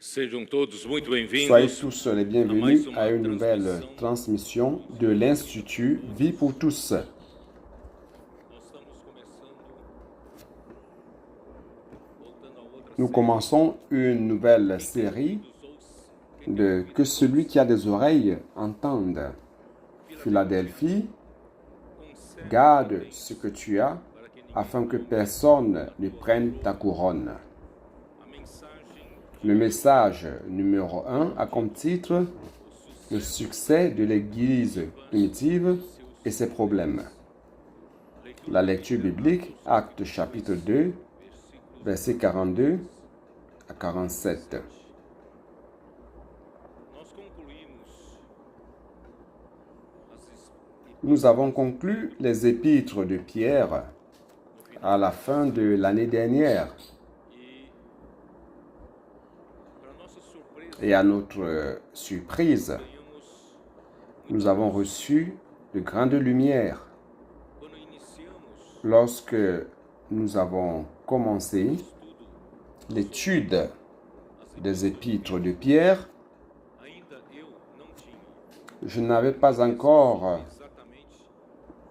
Sejam todos muito Soyez bem-vindos tous les bienvenus à une nouvelle transmission de l'Institut Vie pour tous. Nós estamos começando, voltando a outra Nous série commençons une nouvelle série dos ouços. de Que celui qui a des oreilles entende. Philadelphie, Conserve garde ce que tu as para que ninguém afin que personne ne prenne ta couronne. a mensagem Le message numéro 1 a comme titre Le succès de l'Église primitive et ses problèmes. La lecture biblique, Actes chapitre 2, versets 42 à 47. nós concluímos Nous avons conclu les épîtres de Pierre à la fin de l'année dernière. e para nossa surpresa Et à notre surprise, ganhamos nous avons reçu de grandes lumières. quando iniciamos Lorsque nous avons commencé o estudo, l'étude des épîtres de Pierre, ainda eu não tinha je n'avais pas encore exatamente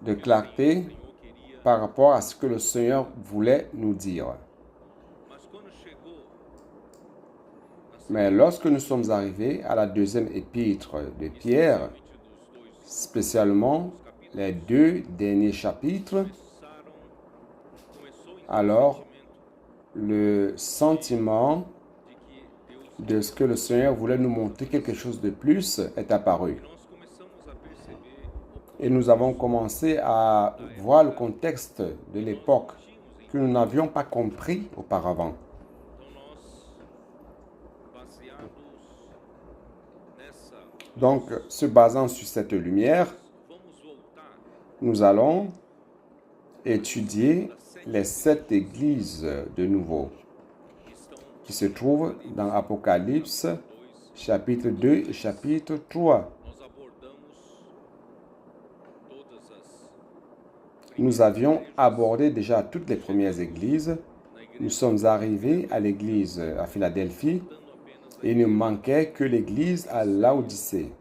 de o clarté Senhor queria, par rapport à ce que le Seigneur voulait nous dire. mas quando chegou Mais lorsque nous sommes arrivés à la deuxième épître de Pierre, especialmente dos dois spécialement les deux derniers chapitres, começou alors sentimento le sentiment de que Deus, de ce que le Seigneur voulait nous montrer quelque chose de plus est apparu. nós começamos a perceber Et nous avons commencé à voir le contexte de l'époque que nous n'avions pas compris auparavant. então nós baseados nessa Donc, se basant sur cette lumière, vamos voltar nous allons étudier les 7 églises de nouveau que estão qui se trouvent dans Apocalypse 2, chapitre 2 et chapitre 3. nós abordamos todas as Nous avions abordé déjà toutes les premières églises. na Nous igreja sommes arrivés à l'église à Philadelphie dando apenas et il ne manquait que l'église à Laodicée.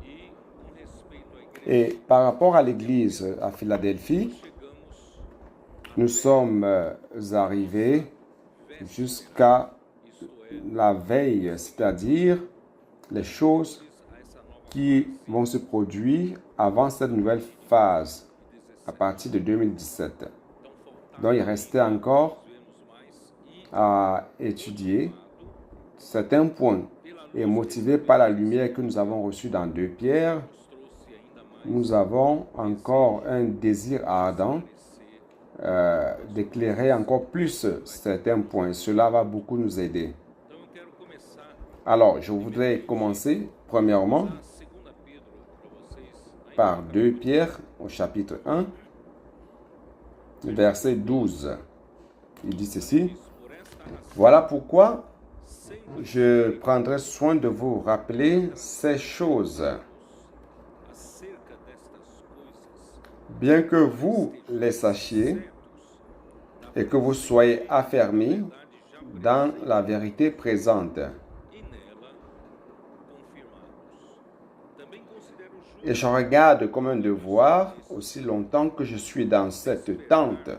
e com respeito à igreja Et par rapport à l'église à Philadelphie, chegamos nous sommes arrivés jusqu'à isto é la veille, c'est-à-dire les choses a essa nova qui vont se produire avant cette nouvelle phase, à partir de 2017. então faltar Donc il restait encore vemos mais e à étudier certains points. Et motivés par la lumière que nous avons reçue dans 2 Pierre, nos trouxe ainda mais nous avons encore un désir ardent d'éclairer encore plus certains points. Cela va beaucoup nous aider. então eu quero começar Alors, je voudrais commencer premièrement a segunda Pedro para vocês ainda par 2 Pierre au chapitre 1, verset 12. Il dit ceci: por esta razão Voilà pourquoi sempre je prendrai soin de vous rappeler ces choses, acerca destas coisas bien que vous les sachiez et que vous soyez affermis dans la vérité présente. e nela confirmados. Também considero justo Et je regarde comme un devoir, aussi longtemps que je suis dans cette tente,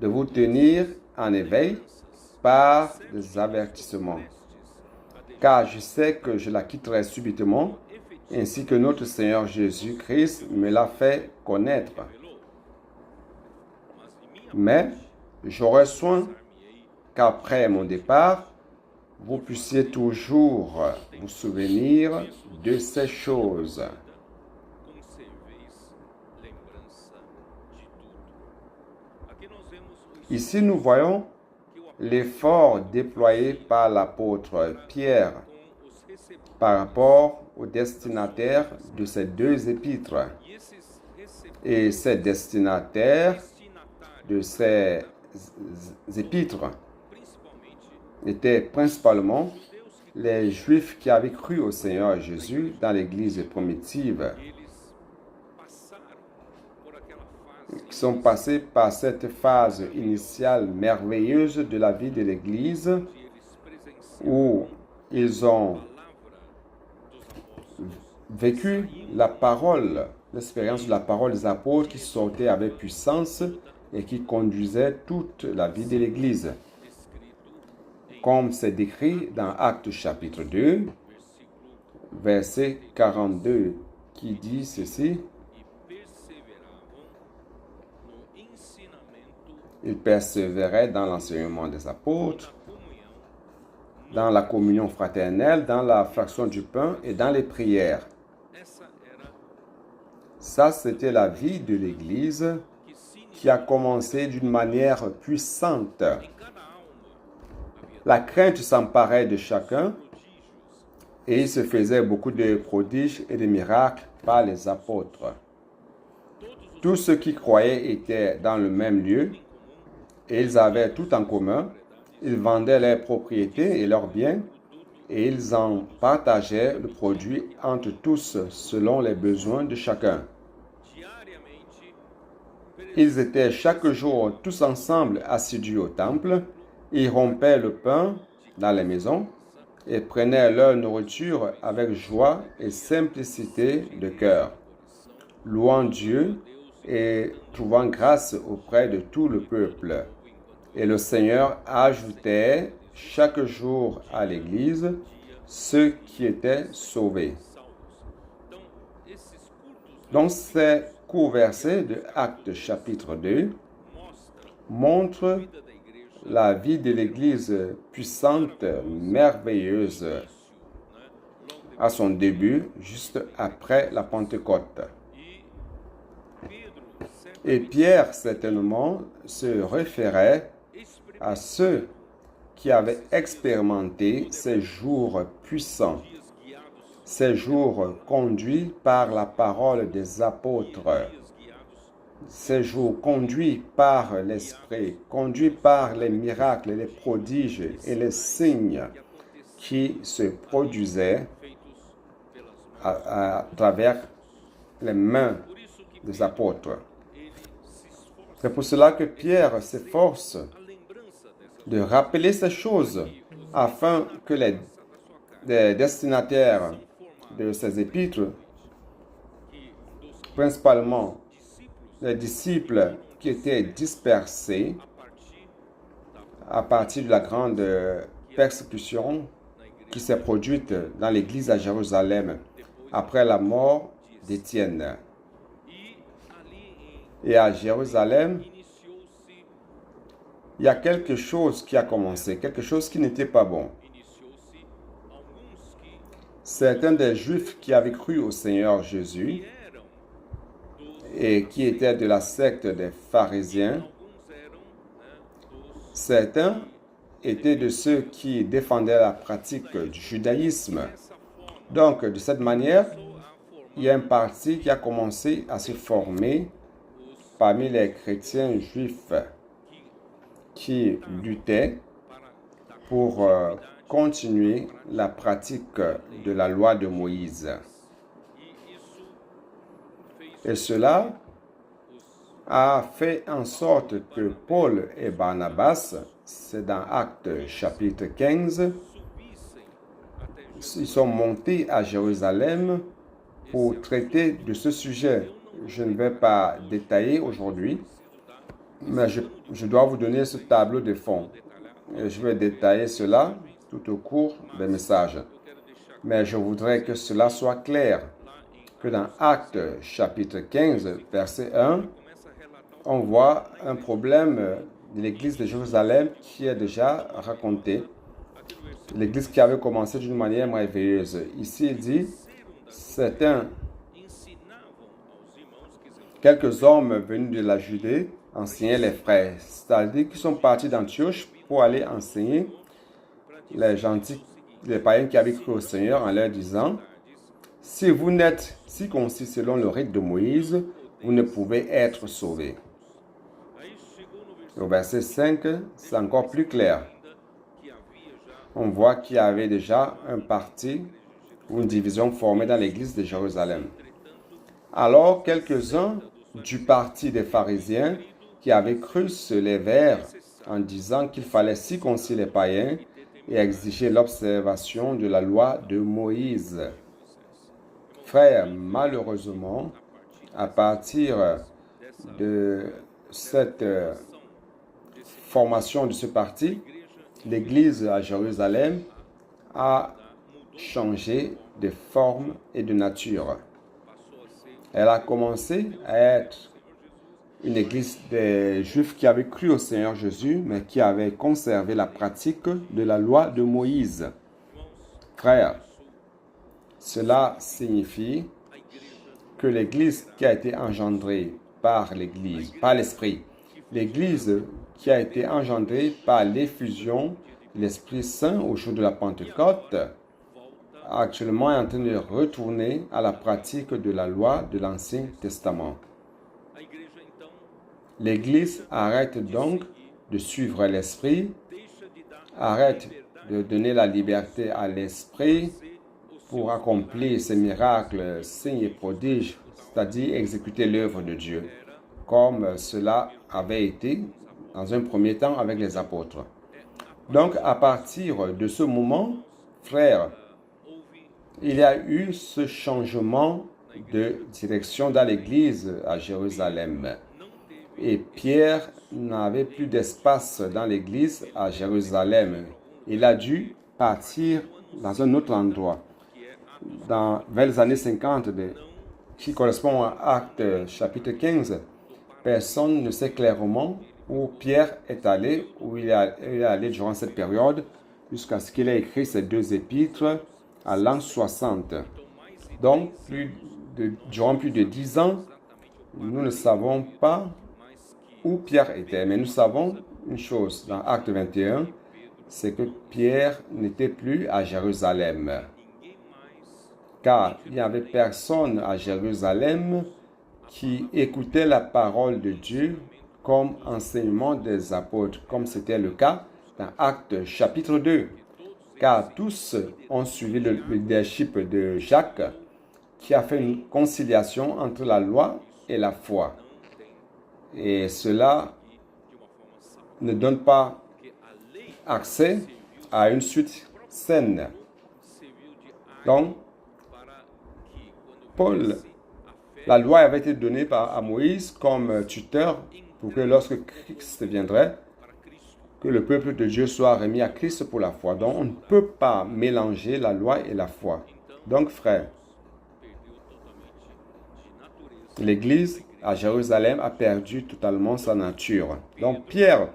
de vous tenir en éveil par des avertissements. Car je sais que je la quitterai subitement, ainsi que notre Seigneur Jésus-Christ me l'a fait connaître. revelou, mas de minha Mais j'aurai soin parte-me-ei qu'après mon départ, vous puissiez toujours vous souvenir de ces choses. conserveis lembrança de tudo. Aqui nós vemos o Ici, nous voyons que o l'effort déployé par l'apôtre Pierre com os receptores par rapport aux destinataires de ces 2 épîtres. e esses receptores Et ces destinataires destinatários, de ces épîtres principalmente étaient principalement judeus que les Juifs qui avaient cru au Seigneur Jésus dans l'Église primitive, eles passaram por aquela fase qui sont passés par cette phase initiale merveilleuse de la vie de l'Église onde eles presenciaram où Ils ont vécu la parole, l'expérience de la parole des apôtres qui sortait avec puissance et qui conduisait toute la vie de l'Église. Comme c'est décrit dans Actes chapitre 2, verset 42, qui dit ceci: Ils persévéraient dans l'enseignement des apôtres, dans la communion fraternelle, dans la fraction du pain et dans les prières. Ça, c'était la vie de l'Église qui a commencé d'une manière puissante. La crainte s'emparait de chacun et il se faisait beaucoup de prodiges et de miracles par les apôtres. Tous ceux qui croyaient étaient dans le même lieu et ils avaient tout en commun. Ils vendaient leurs propriétés et leurs biens et ils en partageaient le produit entre tous selon les besoins de chacun. Ils étaient chaque jour tous ensemble assidus au temple. Ils rompaient le pain dans les maisons et prenaient leur nourriture avec joie et simplicité de cœur, louant Dieu et trouvant grâce auprès de tout le peuple. Et le Seigneur ajoutait chaque jour à l'Église ceux qui étaient sauvés. Donc, ces courts versets de Actes chapitre 2 montrent la vie de l'Église puissante, merveilleuse, à son début, juste après la Pentecôte. Et Pierre, certainement, se référait à ceux qui avaient expérimenté ces jours puissants, ces jours conduits par la parole des apôtres, ces jours conduits par l'Esprit, conduits par les miracles, les prodiges et les signes qui se produisaient à travers les mains des apôtres. C'est pour cela que Pierre s'efforce de rappeler ces choses afin que les destinataires de ces épîtres, principalement les disciples qui étaient dispersés à partir de la grande persécution qui s'est produite dans l'église à Jérusalem après la mort d'Étienne. Et à Jérusalem, il y a quelque chose qui a commencé, quelque chose qui n'était pas bon. Certains des Juifs qui avaient cru au Seigneur Jésus et qui étaient de la secte des pharisiens, certains étaient de ceux qui défendaient la pratique du judaïsme. Donc, de cette manière, il y a un parti qui a commencé à se former parmi les chrétiens juifs qui luttaient pour continuer la pratique de la loi de Moïse. Et cela a fait en sorte que Paul et Barnabas, c'est dans Actes chapitre 15, ils sont montés à Jérusalem pour traiter de ce sujet. Je ne vais pas détailler aujourd'hui, mais je dois vous donner ce tableau de fond. Et je vais détailler cela tout au cours des messages. Mais je voudrais que cela soit clair, que dans Actes chapitre 15, verset 1, on voit un problème de l'église de Jérusalem qui est déjà raconté. L'église qui avait commencé d'une manière merveilleuse. Ici, il dit, quelques hommes venus de la Judée enseignaient les frères, c'est-à-dire qu'ils sont partis d'Antioche pour aller enseigner les gentils, les païens qui avaient cru au Seigneur en leur disant, si vous n'êtes circoncis selon le rite de Moïse, vous ne pouvez être sauvés. Au verset 5, c'est encore plus clair. On voit qu'il y avait déjà un parti ou une division formée dans l'église de Jérusalem. Alors, quelques-uns du parti des pharisiens qui avaient cru se levèrent en disant qu'il fallait circoncire les païens et exiger l'observation de la loi de Moïse. Frères, malheureusement, à partir de cette formation de ce parti, l'Église à Jérusalem a changé de forme et de nature. Elle a commencé à être une église des Juifs qui avaient cru au Seigneur Jésus, mais qui avaient conservé la pratique de la loi de Moïse. Frères, cela signifie que l'église qui a été engendrée par l'Esprit, l'église qui a été engendrée par l'effusion de l'Esprit Saint au jour de la Pentecôte, actuellement est en train de retourner à la pratique de la loi de l'Ancien Testament. L'Église arrête donc de suivre l'Esprit, arrête de donner la liberté à l'Esprit pour accomplir ses miracles, signes et prodiges, c'est-à-dire exécuter l'œuvre de Dieu, comme cela avait été dans un premier temps avec les apôtres. Donc, à partir de ce moment, frères, il y a eu ce changement de direction dans l'Église à Jérusalem. Et Pierre n'avait plus d'espace dans l'Église à Jérusalem. Il a dû partir dans un autre endroit. Vers les années 50, qui correspond à Actes chapitre 15, personne ne sait clairement où Pierre est allé, où il est allé durant cette période, jusqu'à ce qu'il ait écrit ces 2 épîtres à l'an 60. Donc, durant plus de 10 ans, nous ne savons pas où Pierre était, mais nous savons une chose dans Acte 21, c'est que Pierre n'était plus à Jérusalem, car il n'y avait personne à Jérusalem qui écoutait la parole de Dieu comme enseignement des apôtres, comme c'était le cas dans Acte chapitre 2, car tous ont suivi le leadership de Jacques, qui a fait une conciliation entre la loi et la foi. Et cela ne donne pas accès à une suite saine. Donc, la loi avait été donnée à Moïse comme tuteur pour que lorsque Christ viendrait, que le peuple de Dieu soit remis à Christ pour la foi. Donc, on ne peut pas mélanger la loi et la foi. Donc, frères, l'Église à Jérusalem a perdu totalement sa nature. Donc, Pierre,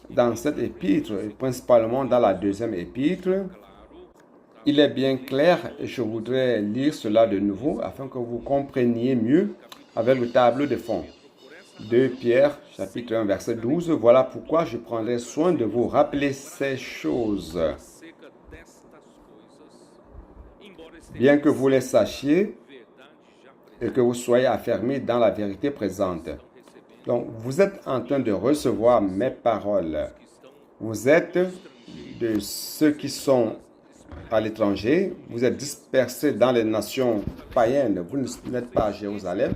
dans cette épître, et principalement dans la 2e épître, il est bien clair, et je voudrais lire cela de nouveau afin que vous compreniez mieux avec le tableau de fond. 2 Pierre, chapitre 1, verset 12. Voilà pourquoi je prendrai soin de vous rappeler ces choses, bien que vous les sachiez et que vous soyez affermis dans la vérité présente. Donc, vous êtes en train de recevoir mes paroles. Vous êtes de ceux qui sont à l'étranger, vous êtes dispersés dans les nations païennes, vous n'êtes pas à Jérusalem.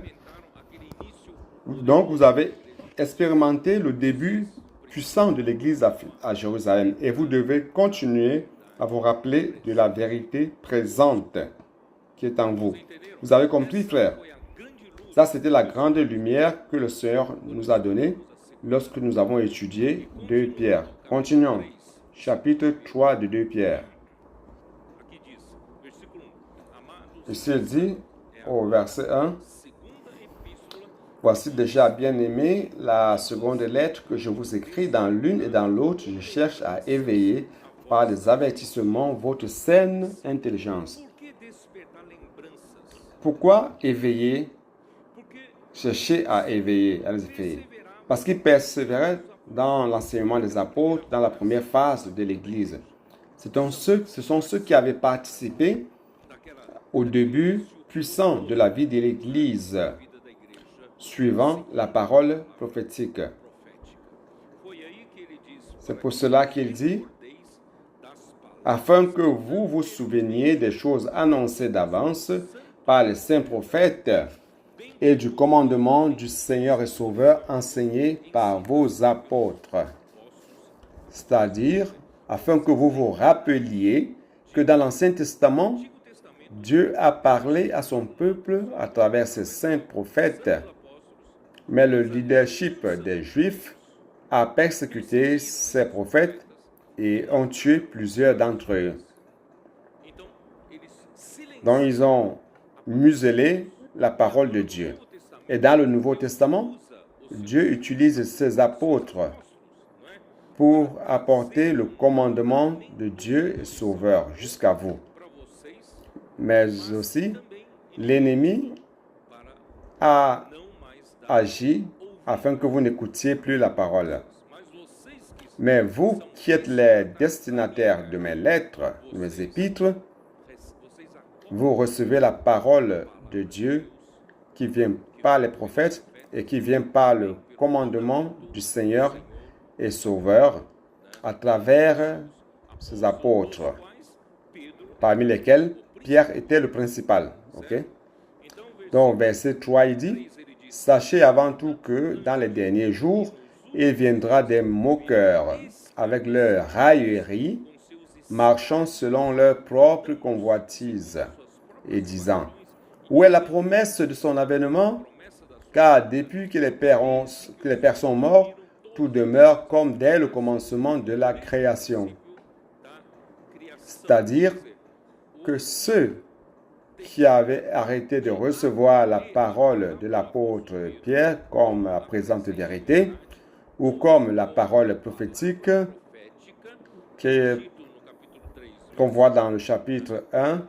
Donc, vous avez expérimenté le début puissant de l'Église à Jérusalem et vous devez continuer à vous rappeler de la vérité présente qui est en vous. Vous avez compris, frère? Ça, c'était la grande lumière que le Seigneur nous a donnée lorsque nous avons étudié 2 Pierre. Continuons. Chapitre 3 de 2 Pierre. Ici, il dit au verset 1, « Voici déjà, bien-aimés, la seconde lettre que je vous écris. Dans l'une et dans l'autre, je cherche à éveiller par des avertissements votre saine intelligence. » Pourquoi éveiller? Chercher à éveiller. Parce qu'ils persévéraient dans l'enseignement des apôtres, dans la première phase de l'Église. Ce sont ceux qui avaient participé au début puissant de la vie de l'Église, suivant la parole prophétique. C'est pour cela qu'il dit, afin que vous vous souveniez des choses annoncées d'avance par les saints prophètes et du commandement du Seigneur et Sauveur enseigné par vos apôtres. C'est-à-dire afin que vous vous rappeliez que dans l'Ancien Testament, Dieu a parlé à son peuple à travers ses saints prophètes, mais le leadership des Juifs a persécuté ces prophètes et ont tué plusieurs d'entre eux. Donc, ils ont muselé la parole de Dieu. Et dans le Nouveau Testament, Dieu utilise ses apôtres pour apporter le commandement de Dieu et Sauveur jusqu'à vous. Mais aussi, l'ennemi a agi afin que vous n'écoutiez plus la parole. Mais vous qui êtes les destinataires de mes lettres, de mes épîtres, vous recevez la parole de Dieu qui vient par les prophètes et qui vient par le commandement du Seigneur et Sauveur à travers ses apôtres, parmi lesquels Pierre était le principal. Okay? Donc, verset 3, il dit, « Sachez avant tout que dans les derniers jours, il viendra des moqueurs avec leurs railleries, marchant selon leur propre convoitise, et disant, où est la promesse de son avènement? Car depuis que les pères sont morts, tout demeure comme dès le commencement de la création. » C'est-à-dire que ceux qui avaient arrêté de recevoir la parole de l'apôtre Pierre comme la présente vérité, ou comme la parole prophétique qu'on voit dans le chapitre 1,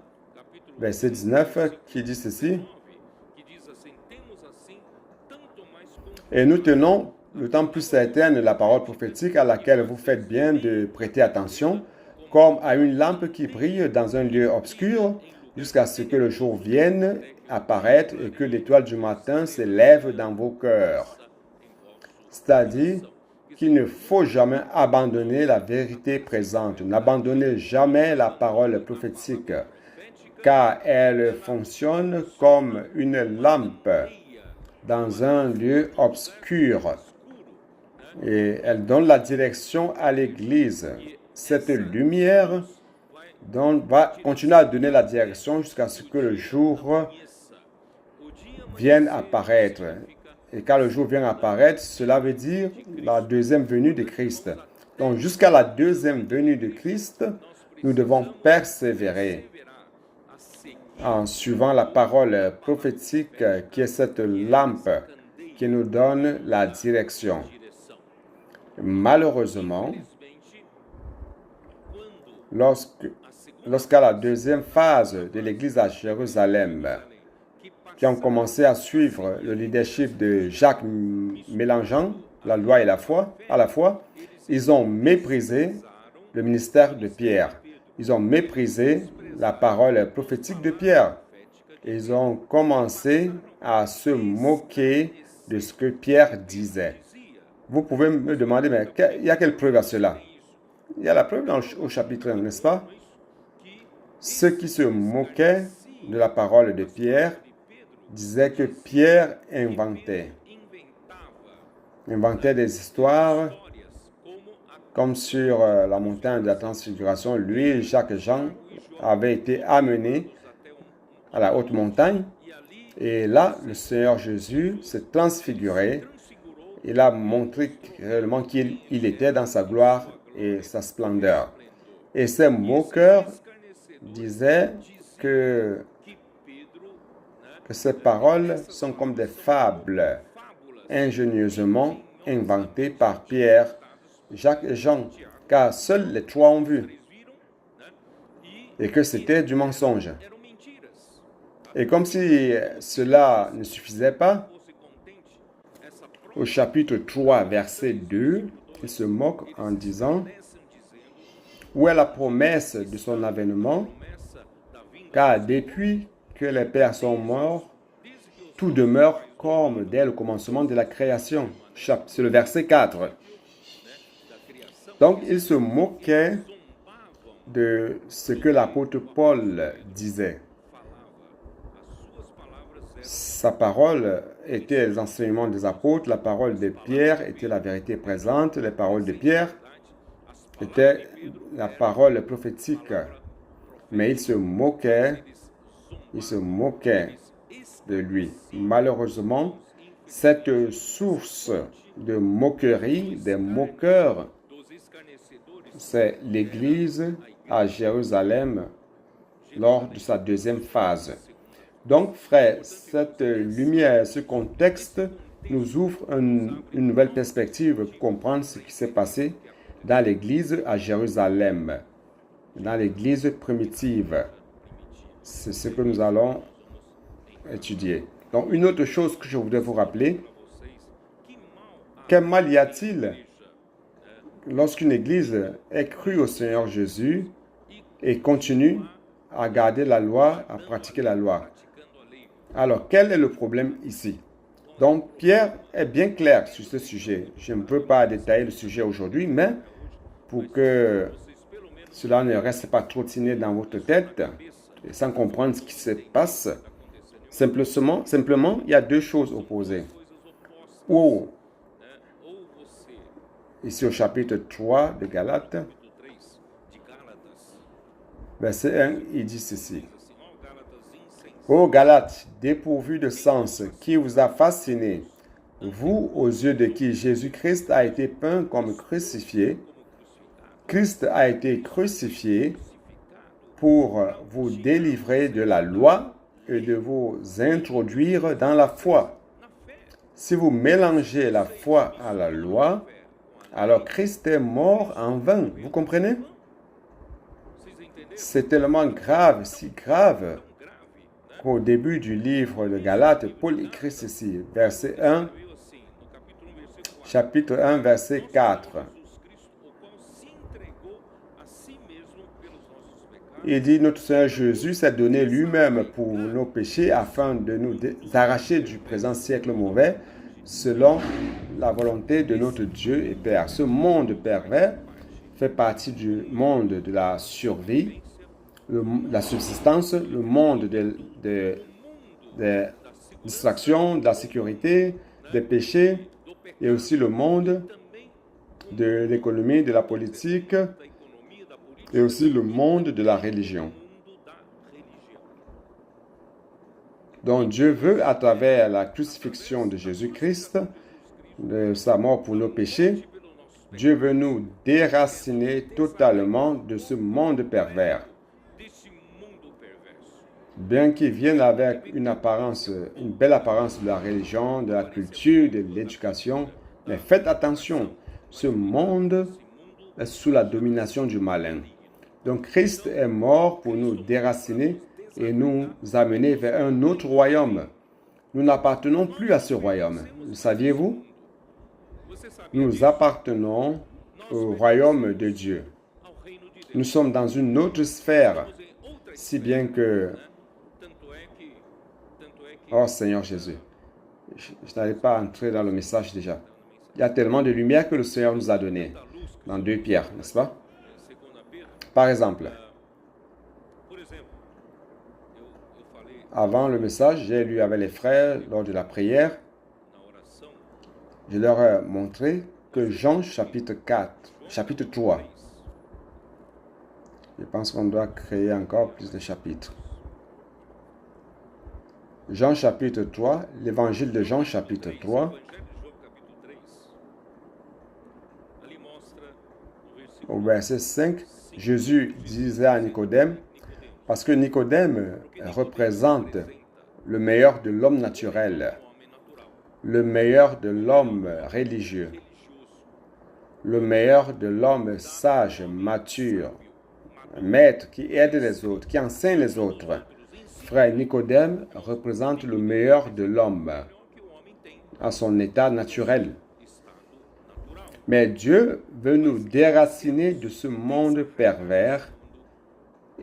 verset 19, qui dit ceci. Et nous tenons d'autant plus certaine la parole prophétique à laquelle vous faites bien de prêter attention, comme à une lampe qui brille dans un lieu obscur, jusqu'à ce que le jour vienne apparaître et que l'étoile du matin s'élève dans vos cœurs. C'est-à-dire qu'il ne faut jamais abandonner la vérité présente. N'abandonnez jamais la parole prophétique, car elle fonctionne comme une lampe dans un lieu obscur et elle donne la direction à l'Église. Cette lumière va continuer à donner la direction jusqu'à ce que le jour vienne apparaître. Et quand le jour vient apparaître, cela veut dire la deuxième venue de Christ. Donc, jusqu'à la deuxième venue de Christ, nous devons persévérer en suivant la parole prophétique qui est cette lampe qui nous donne la direction. Malheureusement, lorsqu'à la deuxième phase de l'Église à Jérusalem, qui ont commencé à suivre le leadership de Jacques mélangeant la loi et la foi, à la fois, ils ont méprisé le ministère de Pierre. Ils ont méprisé la parole prophétique de Pierre. Ils ont commencé à se moquer de ce que Pierre disait. Vous pouvez me demander, mais il y a quelle preuve à cela? Il y a la preuve au chapitre 1, n'est-ce pas? Ceux qui se moquaient de la parole de Pierre disaient que Pierre inventait des histoires comme sur la montagne de la transfiguration. Lui et Jacques et Jean avaient été amenés à la haute montagne et là, le Seigneur Jésus s'est transfiguré. Il a montré réellement qui il était dans sa gloire et sa splendeur. Et ces moqueurs disaient que ces paroles sont comme des fables ingénieusement inventées par Pierre, Jacques et Jean, car seuls les trois ont vu, et que c'était du mensonge. Et comme si cela ne suffisait pas, au chapitre 3, verset 2, il se moque en disant, « Où est la promesse de son avènement? Car depuis que les pères sont morts, tout demeure comme dès le commencement de la création. » C'est le verset 4. Donc, il se moquait de ce que l'apôtre Paul disait. Sa parole était les enseignements des apôtres, la parole de Pierre était la vérité présente, les paroles de Pierre était la parole prophétique, mais ils se moquaient de lui. Malheureusement, cette source de moquerie, des moqueurs, c'est l'Église à Jérusalem lors de sa deuxième phase. Donc, frères, cette lumière, ce contexte nous ouvre une nouvelle perspective pour comprendre ce qui s'est passé dans l'Église à Jérusalem, dans l'Église primitive. C'est ce que nous allons étudier. Donc, une autre chose que je voudrais vous rappeler, quel mal y a-t-il lorsqu'une Église est crue au Seigneur Jésus et continue à garder la loi, à pratiquer la loi? Alors, quel est le problème ici? Donc, Pierre est bien clair sur ce sujet. Je ne peux pas détailler le sujet aujourd'hui, mais pour que cela ne reste pas trottiné dans votre tête, et sans comprendre ce qui se passe, simplement, il y a deux choses opposées. Ou, ici au chapitre 3 de Galates, verset 1, il dit ceci. Ô Galates, dépourvus de sens, qui vous a fasciné, vous aux yeux de qui Jésus-Christ a été peint comme crucifié, Christ a été crucifié pour vous délivrer de la loi et de vous introduire dans la foi. Si vous mélangez la foi à la loi, alors Christ est mort en vain. Vous comprenez? C'est tellement grave, si grave, qu'au début du livre de Galates, Paul écrit ceci, verset 1, chapitre 1, verset 4. Il dit, notre Seigneur Jésus s'est donné lui-même pour nos péchés afin de nous arracher du présent siècle mauvais, selon la volonté de notre Dieu et Père. Ce monde pervers fait partie du monde de la survie, la subsistance, le monde des distractions, de la sécurité, des péchés, et aussi le monde de l'économie, de la politique, et aussi le monde de la religion. Donc Dieu veut, à travers la crucifixion de Jésus-Christ, de sa mort pour nos péchés, Dieu veut nous déraciner totalement de ce monde pervers. Bien qu'il vienne avec une belle apparence de la religion, de la culture, de l'éducation, mais faites attention, ce monde est sous la domination du malin. Donc Christ est mort pour nous déraciner et nous amener vers un autre royaume. Nous n'appartenons plus à ce royaume. Le saviez-vous? Nous appartenons au royaume de Dieu. Nous sommes dans une autre sphère, si bien que... Oh Seigneur Jésus, je n'allais pas entrer dans le message déjà. Il y a tellement de lumière que le Seigneur nous a donné dans 2 Pierre, n'est-ce pas? Par exemple, avant le message, j'ai lu avec les frères lors de la prière. Je leur ai montré que Jean chapitre 3. Je pense qu'on doit créer encore plus de chapitres. Jean chapitre 3, l'évangile de Jean chapitre 3. Au verset 5, Jésus disait à Nicodème, parce que Nicodème représente le meilleur de l'homme naturel, le meilleur de l'homme religieux, le meilleur de l'homme sage, mature, maître qui aide les autres, qui enseigne les autres. Frère, Nicodème représente le meilleur de l'homme à son état naturel. Mais Dieu veut nous déraciner de ce monde pervers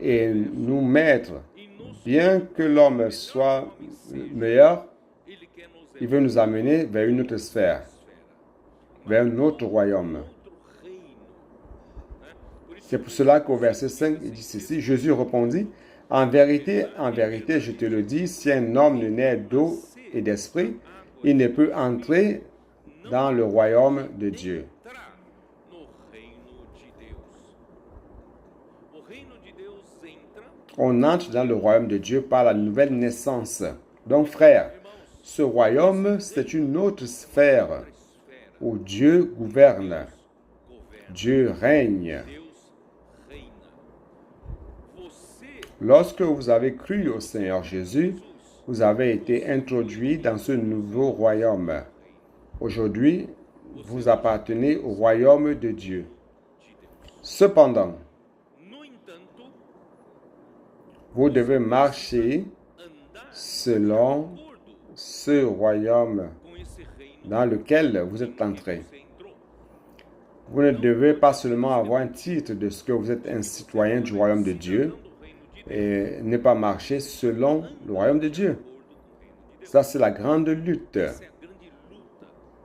et nous mettre, bien que l'homme soit meilleur, il veut nous amener vers une autre sphère, vers un autre royaume. C'est pour cela qu'au verset 5, il dit ceci, Jésus répondit, en vérité, je te le dis, si un homme ne naît d'eau et d'esprit, il ne peut entrer dans le royaume de Dieu. On entre dans le royaume de Dieu par la nouvelle naissance. Donc, frères, ce royaume, c'est une autre sphère où Dieu gouverne. Dieu règne. Lorsque vous avez cru au Seigneur Jésus, vous avez été introduit dans ce nouveau royaume. Aujourd'hui, vous appartenez au royaume de Dieu. Cependant, vous devez marcher selon ce royaume dans lequel vous êtes entré. Vous ne devez pas seulement avoir un titre de ce que vous êtes un citoyen du royaume de Dieu et ne pas marcher selon le royaume de Dieu. Ça, c'est la grande lutte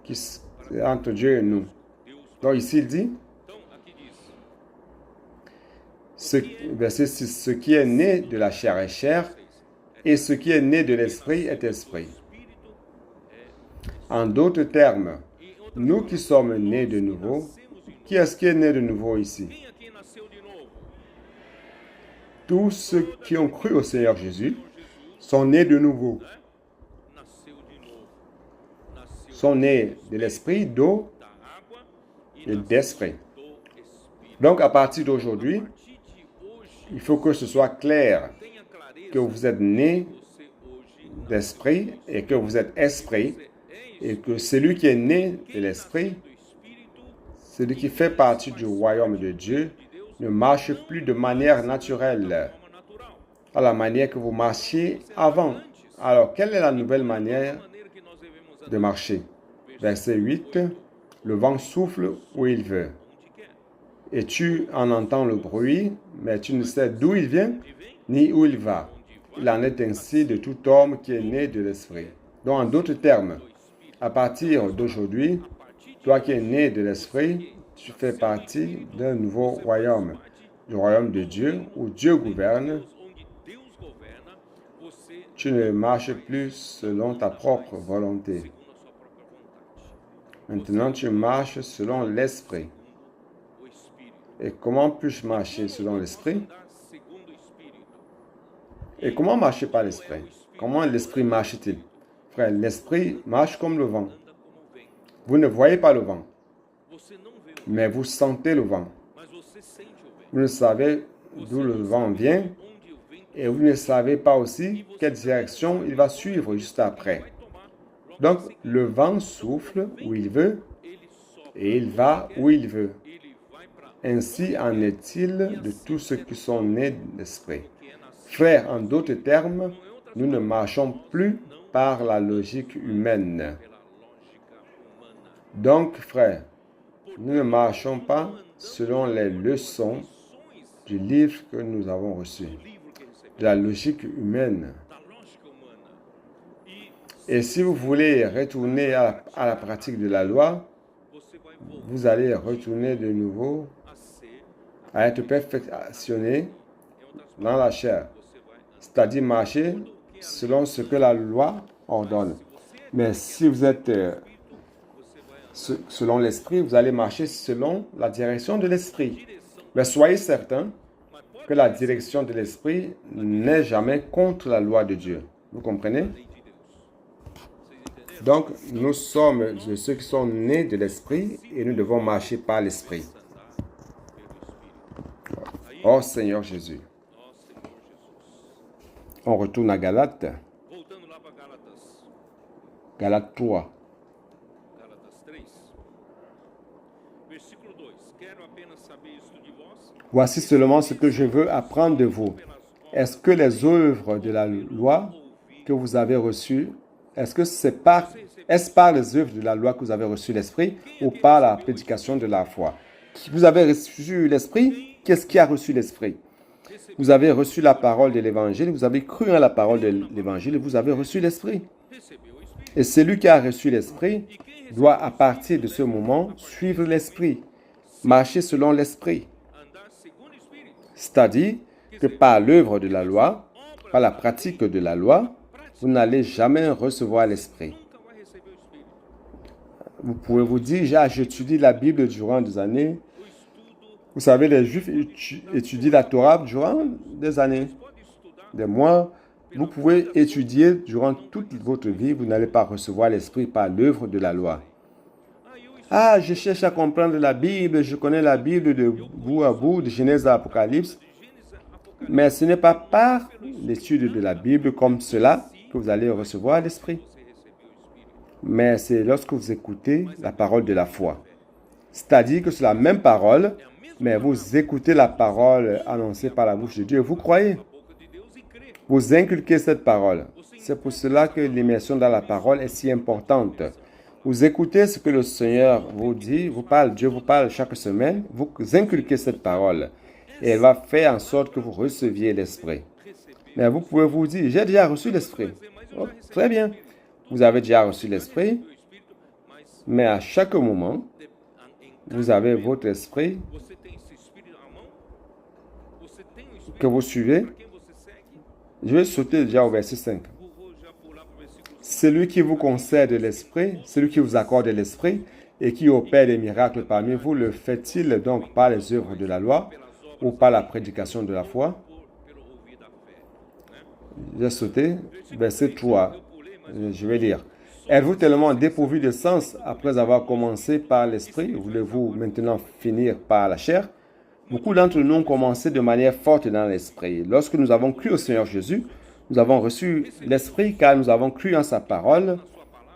qui est entre Dieu et nous. Donc ici, il dit, verset 6, ce qui est né de la chair est chair, et ce qui est né de l'esprit est esprit. En d'autres termes, nous qui sommes nés de nouveau, qui est-ce qui est né de nouveau ici? Tous ceux qui ont cru au Seigneur Jésus sont nés de nouveau. Sont nés de l'esprit, d'eau et d'esprit. Donc, à partir d'aujourd'hui, il faut que ce soit clair que vous êtes nés d'esprit et que vous êtes esprit et que celui qui est né de l'esprit, celui qui fait partie du royaume de Dieu, ne marche plus de manière naturelle, à la manière que vous marchiez avant. Alors, quelle est la nouvelle manière de marcher? Verset 8, le vent souffle où il veut. Et tu en entends le bruit, mais tu ne sais d'où il vient, ni où il va. Il en est ainsi de tout homme qui est né de l'esprit. Donc, en d'autres termes, à partir d'aujourd'hui, toi qui es né de l'esprit, tu fais partie d'un nouveau royaume, du royaume de Dieu, où Dieu gouverne. Tu ne marches plus selon ta propre volonté. Maintenant, tu marches selon l'esprit. Et comment puis-je marcher selon l'esprit? Et comment marcher par l'esprit? Comment l'esprit marche-t-il? Frère, l'esprit marche comme le vent. Vous ne voyez pas le vent, mais vous sentez le vent. Vous ne savez d'où le vent vient et vous ne savez pas aussi quelle direction il va suivre juste après. Donc, le vent souffle où il veut et il va où il veut. Ainsi en est-il de tous ceux qui sont nés d'esprit. Frères, en d'autres termes, nous ne marchons plus par la logique humaine. Donc, frères, nous ne marchons pas selon les leçons du livre que nous avons reçu, de la logique humaine. Et si vous voulez retourner à la pratique de la loi, vous allez retourner de nouveau à être perfectionné dans la chair, c'est-à-dire marcher selon ce que la loi ordonne. Mais si vous êtes selon l'esprit, vous allez marcher selon la direction de l'esprit. Mais soyez certains que la direction de l'esprit n'est jamais contre la loi de Dieu. Vous comprenez? Donc, nous sommes de ceux qui sont nés de l'esprit et nous devons marcher par l'esprit. Oh Seigneur Jésus. On retourne à Galates. Galates 3. Voici seulement ce que je veux apprendre de vous. Est-ce que les œuvres de la loi que vous avez reçues, est-ce par les œuvres de la loi que vous avez reçu l'Esprit ou par la prédication de la foi? Vous avez reçu l'Esprit? Qu'est-ce qui a reçu l'Esprit? Vous avez reçu la parole de l'Évangile, vous avez cru à la parole de l'Évangile et vous avez reçu l'Esprit. Et celui qui a reçu l'Esprit doit, à partir de ce moment, suivre l'Esprit, marcher selon l'Esprit. C'est-à-dire que par l'œuvre de la loi, par la pratique de la loi, vous n'allez jamais recevoir l'Esprit. Vous pouvez vous dire, j'étudie la Bible durant des années. Vous savez, les Juifs étudient la Torah durant des années. des mois, vous pouvez étudier durant toute votre vie, vous n'allez pas recevoir l'Esprit par l'œuvre de la loi. Ah, je cherche à comprendre la Bible, je connais la Bible de bout à bout, de Genèse à Apocalypse, mais ce n'est pas par l'étude de la Bible comme cela que vous allez recevoir l'Esprit. Mais c'est lorsque vous écoutez la parole de la foi. C'est-à-dire que c'est la même parole, mais vous écoutez la parole annoncée par la bouche de Dieu et vous croyez. Vous inculquez cette parole. C'est pour cela que l'immersion dans la parole est si importante. Vous écoutez ce que le Seigneur vous dit, vous parle, Dieu vous parle chaque semaine, vous inculquez cette parole et elle va faire en sorte que vous receviez l'Esprit. Mais vous pouvez vous dire, j'ai déjà reçu l'Esprit. Oh, très bien. Vous avez déjà reçu l'Esprit, mais à chaque moment, vous avez votre esprit que vous suivez. Je vais sauter déjà au verset 5. Celui qui vous concède l'esprit, celui qui vous accorde l'esprit et qui opère des miracles parmi vous, le fait-il donc par les œuvres de la loi ou par la prédication de la foi? J'ai sauté. Verset 3. Je vais lire. Êtes-vous tellement dépourvu de sens après avoir commencé par l'esprit? Voulez-vous maintenant finir par la chair? Beaucoup d'entre nous ont commencé de manière forte dans l'esprit. Lorsque nous avons cru au Seigneur Jésus, nous avons reçu l'esprit car nous avons cru en sa parole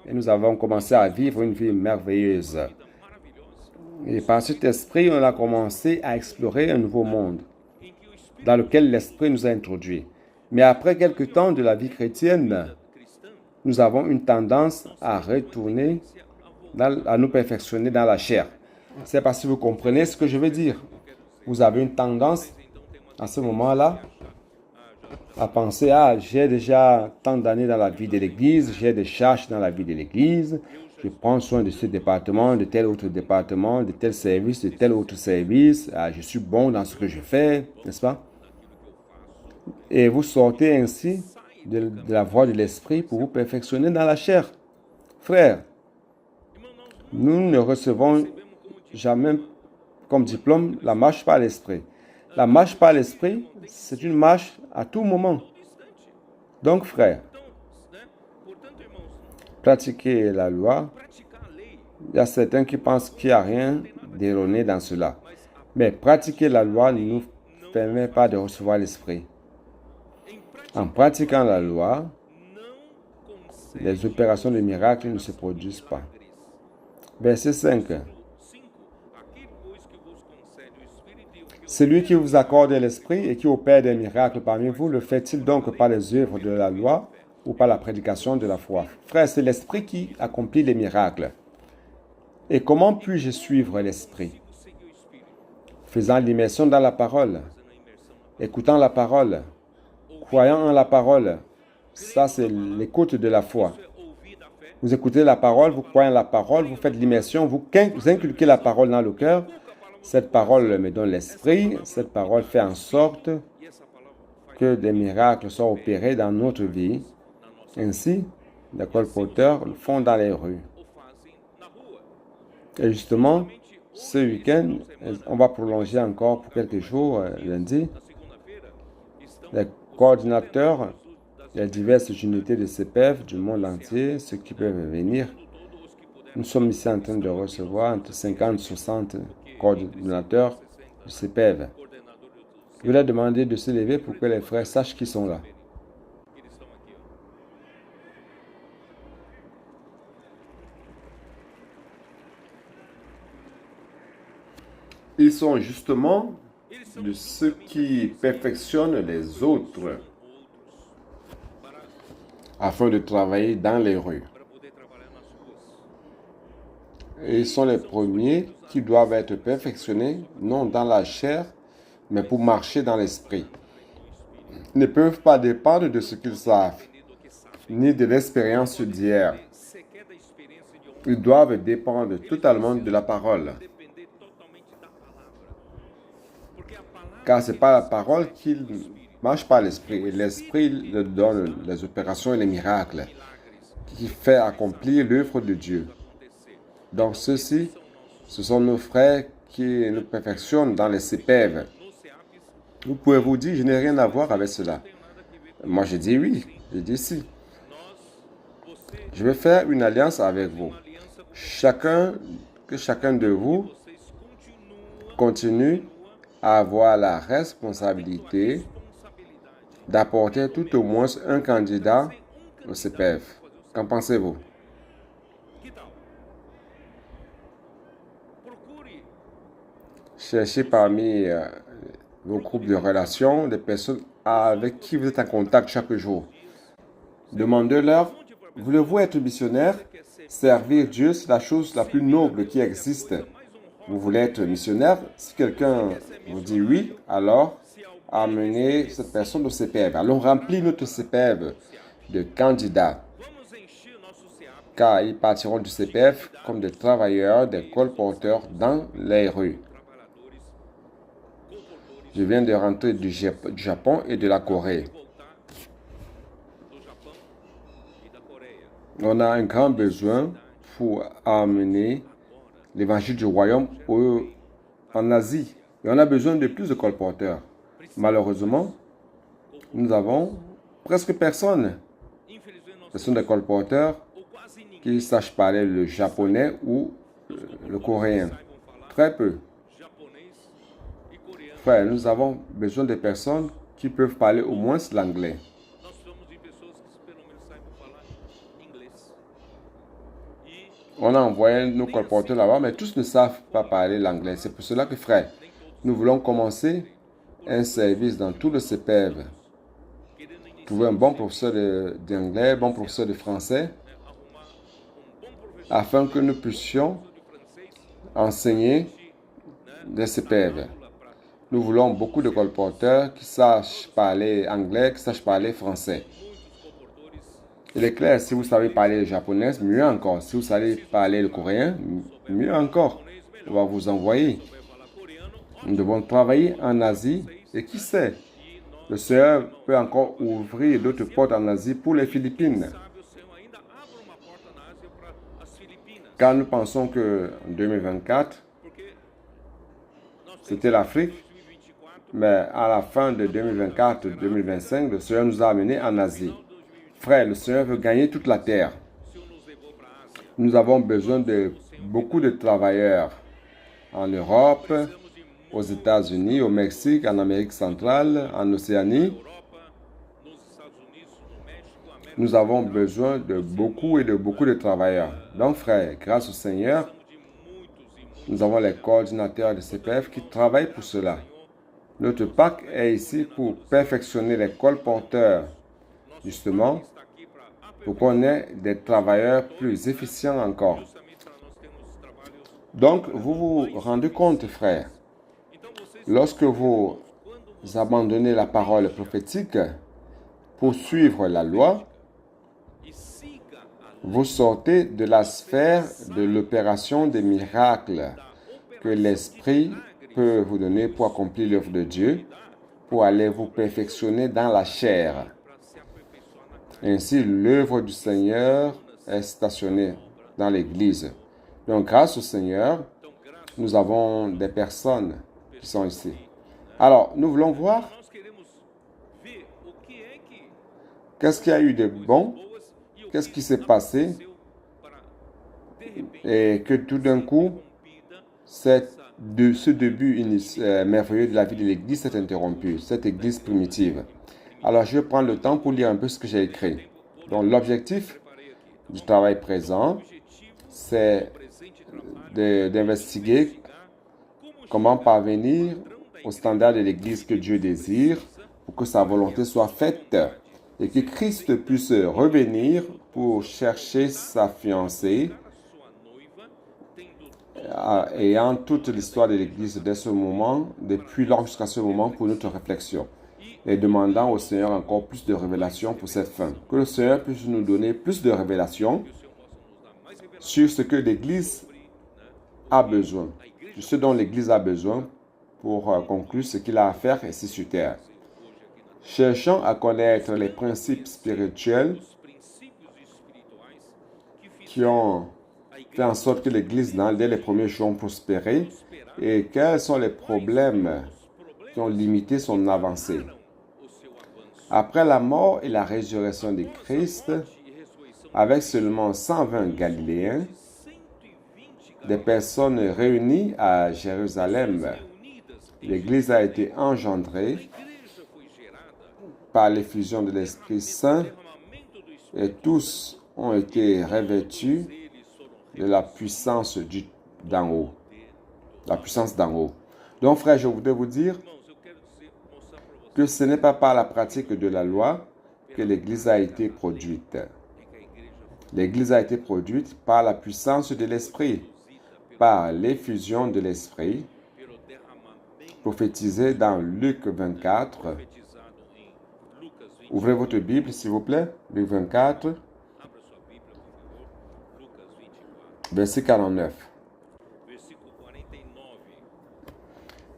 et nous avons commencé à vivre une vie merveilleuse. Et par cet esprit, on a commencé à explorer un nouveau monde dans lequel l'esprit nous a introduits. Mais après quelque temps de la vie chrétienne, nous avons une tendance à retourner, à nous perfectionner dans la chair. C'est parce que vous comprenez ce que je veux dire. Vous avez une tendance, à ce moment-là, à penser, ah, j'ai déjà tant d'années dans la vie de l'Église, j'ai des charges dans la vie de l'Église, je prends soin de ce département, de tel autre département, de tel service, de tel autre service, ah, je suis bon dans ce que je fais, n'est-ce pas? Et vous sortez ainsi de la voie de l'esprit pour vous perfectionner dans la chair. Frères, nous ne recevons jamais comme diplôme la marche par l'esprit. La marche par l'esprit, c'est une marche à tout moment. Donc, frères, pratiquez la loi. Il y a certains qui pensent qu'il n'y a rien d'erroné dans cela. Mais pratiquer la loi ne nous permet pas de recevoir l'esprit. En pratiquant la loi, les opérations de miracle ne se produisent pas. Verset 5. Celui qui vous accorde l'esprit et qui opère des miracles parmi vous, le fait-il donc par les œuvres de la loi ou par la prédication de la foi? Frère, c'est l'esprit qui accomplit les miracles. Et comment puis-je suivre l'esprit? Faisant l'immersion dans la parole, écoutant la parole, croyant en la parole. Ça, c'est l'écoute de la foi. Vous écoutez la parole, vous croyez en la parole, vous faites l'immersion, vous inculquez la parole dans le cœur. Cette parole me donne l'esprit. Cette parole fait en sorte que des miracles soient opérés dans notre vie. Ainsi, les colporteurs le font dans les rues. Et justement, ce week-end, on va prolonger encore pour quelques jours, lundi. Les coordinateurs des diverses unités de CPF du monde entier, ceux qui peuvent venir. Nous sommes ici en train de recevoir entre 50 et 60 coordinateurs du CPF. Je vais leur demander de se lever pour que les frères sachent qu'ils sont là. Ils sont justement de ceux qui perfectionnent les autres afin de travailler dans les rues. Et ils sont les premiers qui doivent être perfectionnés, non dans la chair, mais pour marcher dans l'esprit. Ils ne peuvent pas dépendre de ce qu'ils savent, ni de l'expérience d'hier. Ils doivent dépendre totalement de la parole. Car ce n'est pas la parole qui marche par l'esprit. Et l'esprit leur donne les opérations et les miracles qui fait accomplir l'œuvre de Dieu. Donc ceux-ci, ce sont nos frères qui nous perfectionnent dans les CPF. Vous pouvez vous dire, je n'ai rien à voir avec cela. Moi, je dis oui. Je dis si. Nós, você, Je vais faire une alliance avec vous. uma aliança com Chacun de vous vocês continue à avoir la tendo a responsabilité responsabilidade d'apporter tout au moins un candidat trazer au candidato CPF. para fazer o Qu'en pensez-vous? Que tal? Procure Cherchez parmi vos groupes de relations des personnes avec qui vous êtes en contact chaque jour. Demandez-leur, voulez-vous être missionnaire? Servir Dieu, c'est la chose la plus noble qui existe. Vous voulez être missionnaire? Si quelqu'un vous dit oui, alors amenez cette personne au CPF. Allons remplir notre CPF de candidats, Vamos encher o nosso CEAP car ils partiront du CPF comme des travailleurs, des colporteurs dans les rues. trabalhadores, comportores, Je viens de rentrer du Japon et de la Corée. voltar do Japão e da Coreia. On a un grand besoin pour amener l'évangile du royaume en Asie. Et on a besoin de plus de colporteurs. Malheureusement, nous avons presque personne. Infelizmente, nós Ce sont des colporteurs ou quase ninguém qui sachent parler le japonais ou le coréen. saibam falar Très peu. japonês e coreano. Frère, nous avons besoin de personnes qui peuvent parler au moins l'anglais. Nós precisamos de pessoas que pelo menos saibam falar inglês. E On a envoyé nos colporteurs là-bas, mais tous ne savent pas parler l'anglais. C'est pour cela que, frère, nous voulons commencer un service dans tout le CPF. querendo iniciar Trouver un bon professeur d'anglais, bon professeur de français, arrumar bom professor afin que nous puissions de francês, enseigner des CPF. aula para Nous voulons beaucoup de colporteurs qui sachent parler anglais, qui sachent parler français. muitos comportores. Il est clair, si vous savez parler le japonais, mieux encore. Si vous savez parler le coréen, mieux encore. On va vous envoyer. Vai falar coreano, Nous devons travailler en Asie. Et qui sait, le Seigneur peut encore ouvrir d'autres portes en Asie pour les Philippines. sabe o Senhor ainda abre uma porta na Ásia para as Filipinas, Car nous pensons qu'en 2024, porque nós temos c'était l'Afrique. 2024, Mais à la fin de 2024-2025, le Seigneur nous a amenés en Asie. Frère, le Seigneur veut gagner toute la terre. o Senhor nos levou para a Ásia. Nous avons besoin de beaucoup de travailleurs en Europe, Precisamos de aux États-Unis, au Mexique, en Amérique centrale, en Océanie. Europa, nos Estados Unidos, no México, América. Nous avons besoin de beaucoup de travailleurs. Donc, frère, grâce au Seigneur, Precisamos de muitos e muitos. nous avons les coordinateurs de CPF qui travaillent pour cela. Notre PAC est ici pour perfectionner les colporteurs, justement, Está aqui para pour qu'on ait des travailleurs plus efficients encore. justamente para nós termos trabalhos. Donc, vous vous rendez compte, frère, Então vocês, lorsque vous abandonnez la parole prophétique pour suivre la loi, e siga a vous sortez de la sphère de l'opération des miracles que l'Esprit peut vous donner pour accomplir l'œuvre de Dieu, pour aller vous perfectionner dans la chair. para se aperfeiçoar na carne. Ainsi, l'œuvre du Seigneur est stationnée dans l'Église. Donc, grâce au Seigneur, Então, graças nous avons des personnes qui sont ici. Alors, nous voulons voir nós queremos ver o que é que qu'est-ce qu'il y a eu de bon, boas e o qu'est-ce que qui s'est não passé, aconteceu para de repente et que tout d'un coup, rompida ce début merveilleux de la vie de l'Église s'est interrompu, cette Église primitive. Alors, je vais prendre le temps pour lire un peu ce que j'ai écrit. Donc, l'objectif preparei aqui. du travail présent, Objetivo c'est presente trabalho d'investiguer como comment parvenir au standard de l'Église que Dieu désire pour que sa volonté soit faite et que Christ puisse revenir pour chercher sa fiancée sua noiva tendo ayant toute l'histoire de l'Église dès ce moment, depuis lors jusqu'à ce moment pour notre réflexion et demandant au Seigneur encore plus de révélations pour cette fin. Que le Seigneur puisse nous donner plus de révélations que o Senhor possa nos dar mais revelações sur ce que l'Église a besoin, de ce dont l'Église a besoin pour conclure ce qu'il a à faire ici sur terre. Cherchons à connaître les principes spirituels os princípios espirituais que qui ont fait en sorte que l'Église, dès les premiers jours, ont prospéré et quels sont les problèmes qui ont limité son avancée. fizeram o seu avanço. Après la mort et la résurrection de Christ, avec seulement 120 Galiléens, des personnes réunies à Jérusalem, l'Église a été engendrée par l'effusion de l'Esprit Saint et tous ont été revêtus de la puissance d'en haut. La puissance d'en haut. Donc, frère, je voudrais vous dire que ce n'est pas par la pratique de la loi que l'Église a été produite. L'Église a été produite par la puissance de l'Esprit, par l'effusion de l'Esprit, prophétisé dans Luc 24. Ouvrez votre Bible, s'il vous plaît. Luc 24, verset 49.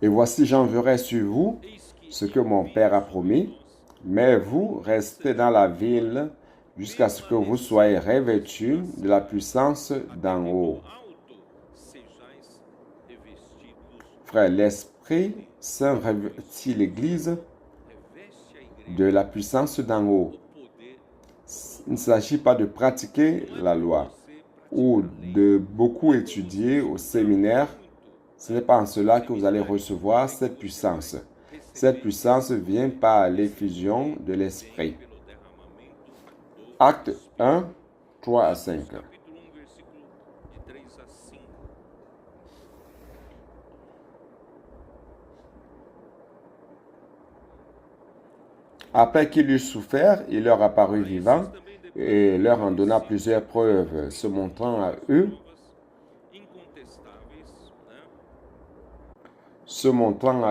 Et voici, j'enverrai sur vous ce que mon Père a promis, mais vous restez dans la ville jusqu'à ce que vous soyez revêtus de la puissance d'en haut. Frère, l'Esprit Saint revêtit l'Église de la puissance d'en haut. Il ne s'agit pas de pratiquer la loi ou de beaucoup étudier au séminaire. Ce n'est pas en cela que vous allez recevoir cette puissance. Cette puissance vient par l'effusion de l'Esprit. Acte 1, 3 à 5. Après qu'il eut souffert, il leur apparut vivant et leur en donna plusieurs preuves, se montrant à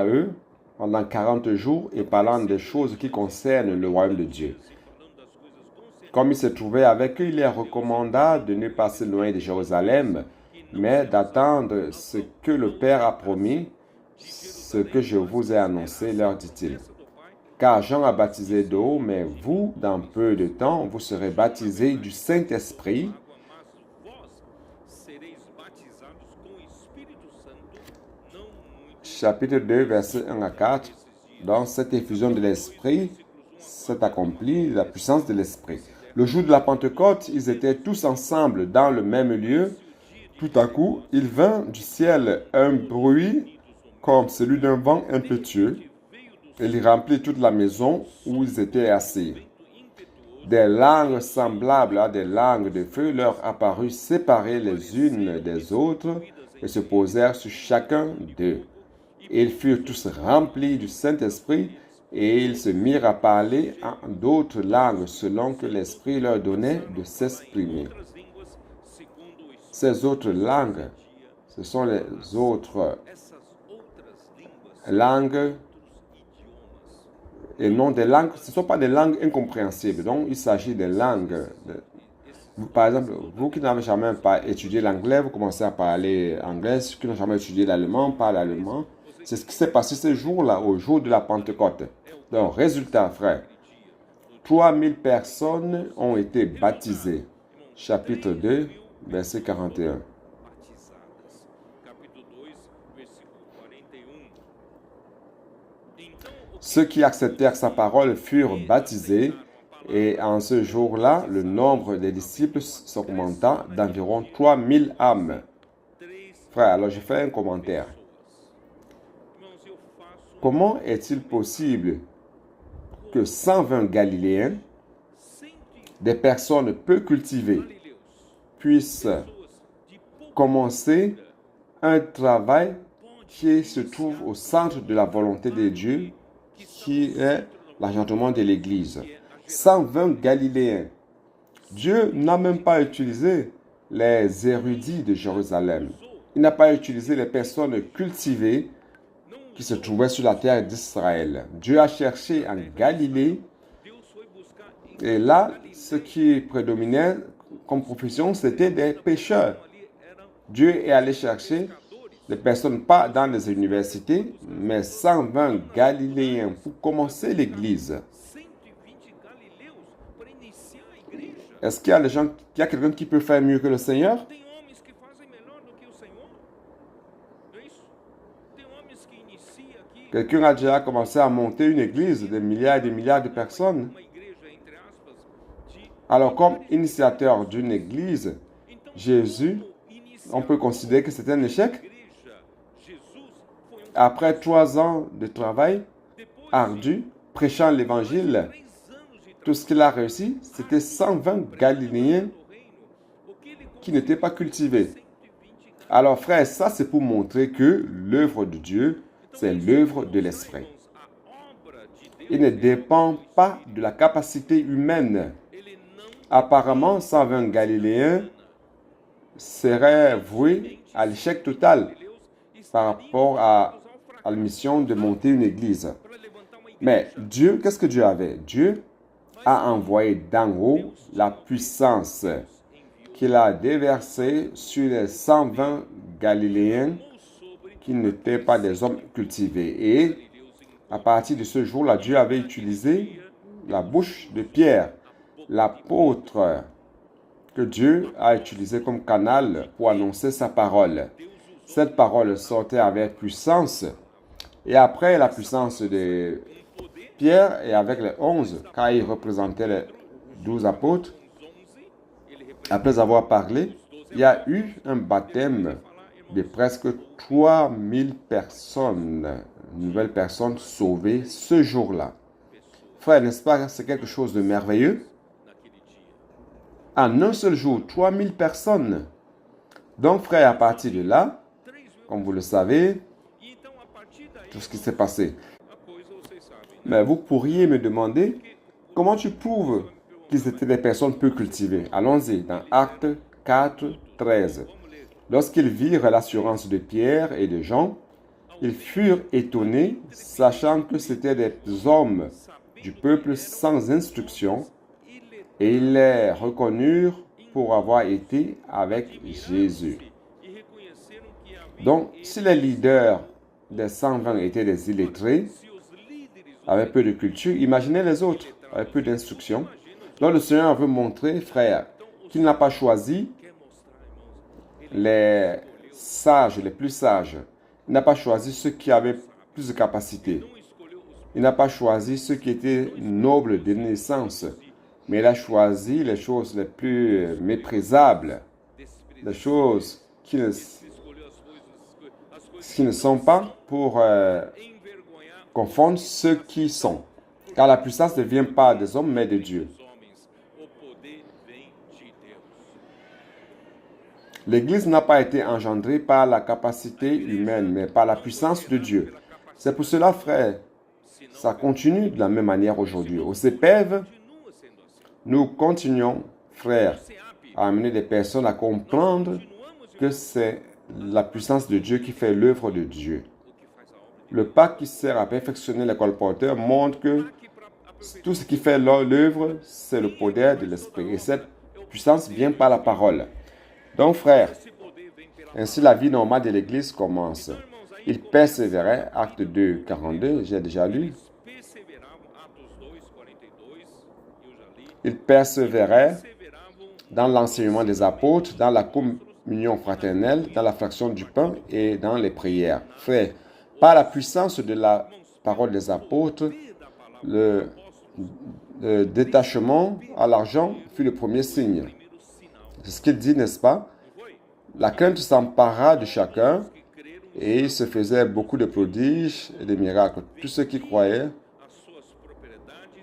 eux pendant 40 jours et parlant des choses qui concernent le royaume de Dieu. Comme il se trouvait avec eux, il leur recommanda de ne passer loin de Jérusalem, mais d'attendre ce que le Père a promis, ce que je vous ai annoncé, leur dit-il. Car Jean a baptisé d'eau, mais vous, dans peu de temps, vous serez baptisés du Saint-Esprit. Chapitre 2, versets 1 à 4. Dans cette effusion de l'Esprit, s'est accomplie la puissance de l'Esprit. Le jour de la Pentecôte, ils étaient tous ensemble dans le même lieu. Tout à coup, il vint du ciel un bruit comme celui d'un vent impétueux. Il remplit toute la maison où ils étaient assis. Des langues semblables à des langues de feu leur apparurent séparées les unes des autres et se posèrent sur chacun d'eux. Ils furent tous remplis du Saint-Esprit et ils se mirent à parler en d'autres langues selon que l'Esprit leur donnait de s'exprimer. Ces autres langues, ce sont les autres langues et non des langues, ce ne sont pas des langues incompréhensibles. Donc, il s'agit des langues. Par exemple, vous qui n'avez jamais pas étudié l'anglais, vous commencez à parler anglais. Ceux qui n'ont jamais étudié l'allemand, parlent allemand. C'est ce qui s'est passé ce jour-là, au jour de la Pentecôte. Donc, résultat, frère, 3000 personnes ont été baptisées. Chapitre 2, verset 41. Ceux qui acceptèrent sa parole furent baptisés et en ce jour-là, le nombre des disciples s'augmenta d'environ 3000 âmes. Frère, alors je fais un commentaire. Comment est-il possible que 120 Galiléens, des personnes peu cultivées, puissent commencer un travail qui se trouve au centre de la volonté de Dieu, qui est l'agentement de l'Église? 120 Galiléens. Dieu n'a même pas utilisé les érudits de Jérusalem. Il n'a pas utilisé les personnes cultivées qui se trouvaient sur la terre d'Israël. Dieu a cherché en Galilée et là, ce qui prédominait comme profession, c'était des pécheurs. Dieu est allé chercher des personnes pas dans les universités, mais 120 Galiléens pour commencer l'Église. Est-ce qu'il y a des gens, il y a quelqu'un qui peut faire mieux que le Seigneur? Quelqu'un a déjà commencé à monter une église de milliards et des milliards de personnes. uma igreja, entre aspas, de Alors, comme initiateur d'une église, Então, Jésus, on peut iniciador considérer que c'est un da échec. igreja, Jesus foi Après 3 ans de travail depois ardu, prêchant l'évangile, 3 anos de tout ce qu'il a réussi, c'était 120 Galiléens no reino, o que ele qui n'étaient pas cultivés. 120 Alors, frère, ça c'est pour montrer que l'œuvre de Dieu, c'est l'œuvre de l'Esprit. a obra de Il Deus, ne dépend pas de la capacité humaine. ele não Apparemment, 120 Galiléens seraient voués à l'échec total par rapport à la mission de monter une église. para levantar uma igreja. Mais Dieu, qu'est-ce que Dieu avait? Dieu a envoyé d'en haut la puissance qu'il a déversée sur les 120 Galiléens qui n'étaient pas des hommes cultivés. Et à partir de ce jour-là, Dieu avait utilisé la bouche de Pierre, l'apôtre que Dieu a utilisé comme canal pour annoncer sa parole. Cette parole sortait avec puissance. Et après la puissance de Pierre et avec les 11, quand il représentait les 12 apôtres, après avoir parlé, il y a eu un baptême de presque 3000 personnes, nouvelles personnes sauvées ce jour-là. Frère, n'est-ce pas, c'est quelque chose de merveilleux? En un seul jour, 3000 personnes. Donc, frère, à partir de là, comme vous le savez, tout ce qui s'est passé. Mais vous pourriez me demander, comment tu prouves qu'ils étaient des personnes peu cultivées? Allons-y, dans Actes 4, 13. Lorsqu'ils virent l'assurance de Pierre et de Jean, ils furent étonnés, sachant que c'étaient des hommes du peuple sans instruction, et ils les reconnurent pour avoir été avec Jésus. Donc, si les leaders des 120 étaient des illettrés, avec peu de culture, imaginez les autres, avec peu d'instruction. Donc, le Seigneur veut montrer, frère, qu'il n'a pas choisi les sages, les plus sages. Il n'a pas choisi ceux qui avaient plus de capacité. Il n'a pas choisi ceux qui étaient nobles de naissance. Mais il a choisi les choses les plus méprisables, les choses qui ne sont pas pour confondre ceux qui sont. Car la puissance ne vient pas des hommes, mais de Dieu. L'Église n'a pas été engendrée par la capacité humaine, mais par la puissance de Dieu. C'est pour cela, frère, ça continue de la même manière aujourd'hui. Au CPEV, nous continuons, frère, à amener des personnes à comprendre que c'est la puissance de Dieu qui fait l'œuvre de Dieu. Le pacte qui sert à perfectionner les colporteurs montre que tout ce qui fait l'œuvre, c'est le pouvoir de l'Esprit. Et cette puissance vient par la parole. Donc, frère, ainsi la vie normale de l'Église commence. Il persévérait, acte 2, 42, j'ai déjà lu. Il persévérait dans l'enseignement des apôtres, dans la communion fraternelle, dans la fraction du pain et dans les prières. Frère, par la puissance de la parole des apôtres, le détachement à l'argent fut le premier signe. C'est ce qu'il dit, n'est-ce pas? La crainte s'empara de chacun et il se faisait beaucoup de prodiges et de miracles. Tous ceux qui croyaient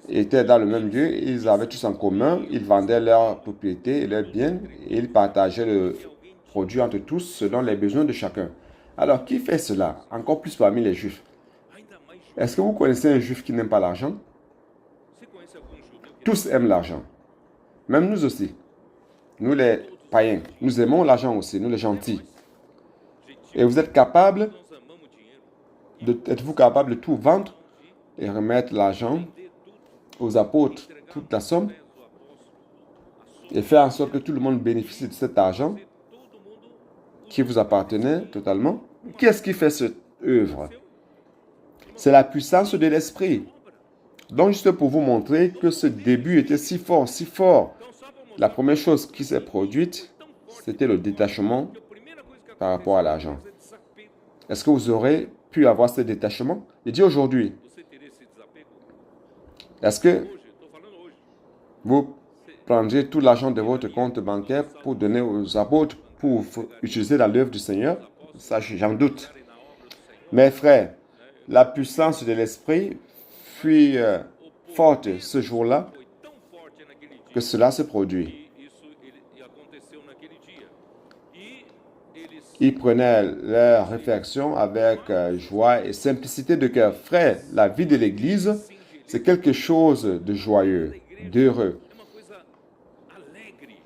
étaient dans le même lieu, ils avaient tous en commun, ils vendaient leurs propriétés et leurs biens et ils partageaient le produit entre tous selon les besoins de chacun. Alors, qui fait cela? Encore plus parmi les Juifs. Est-ce que vous connaissez un Juif qui n'aime pas l'argent? Tous aiment l'argent. Même nous aussi. Nous les païens, nous aimons l'argent aussi, nous les gentils. Et vous êtes capable, êtes-vous capable de tout vendre et remettre l'argent aux apôtres, toute la somme, et faire en sorte que tout le monde bénéficie de cet argent qui vous appartenait totalement? Qu'est-ce qui fait cette œuvre? C'est la puissance de l'Esprit. Donc, juste pour vous montrer que ce début était si fort, si fort. La première chose qui s'est produite, c'était le détachement par rapport à l'argent. Est-ce que vous aurez pu avoir ce détachement? Il dit aujourd'hui, você teria esse desapego? est-ce que Hoje, eu estou falando hoje. vous prendrez tout l'argent de votre compte bancaire pour donner aux apôtres pour utiliser dans l'œuvre du Seigneur? Ça, j'en doute. Darem na obra do Senhor? Mes frères, la puissance de l'Esprit fut forte ce jour-là Foi tão forte naquele dia que cela se produit. que isso aconteceu naquele dia. E eles Ils prenaient leur réflexion avec joie et simplicité de cœur. Frère, la vie de l'Église, c'est quelque chose de joyeux, d'heureux. é uma coisa alegre.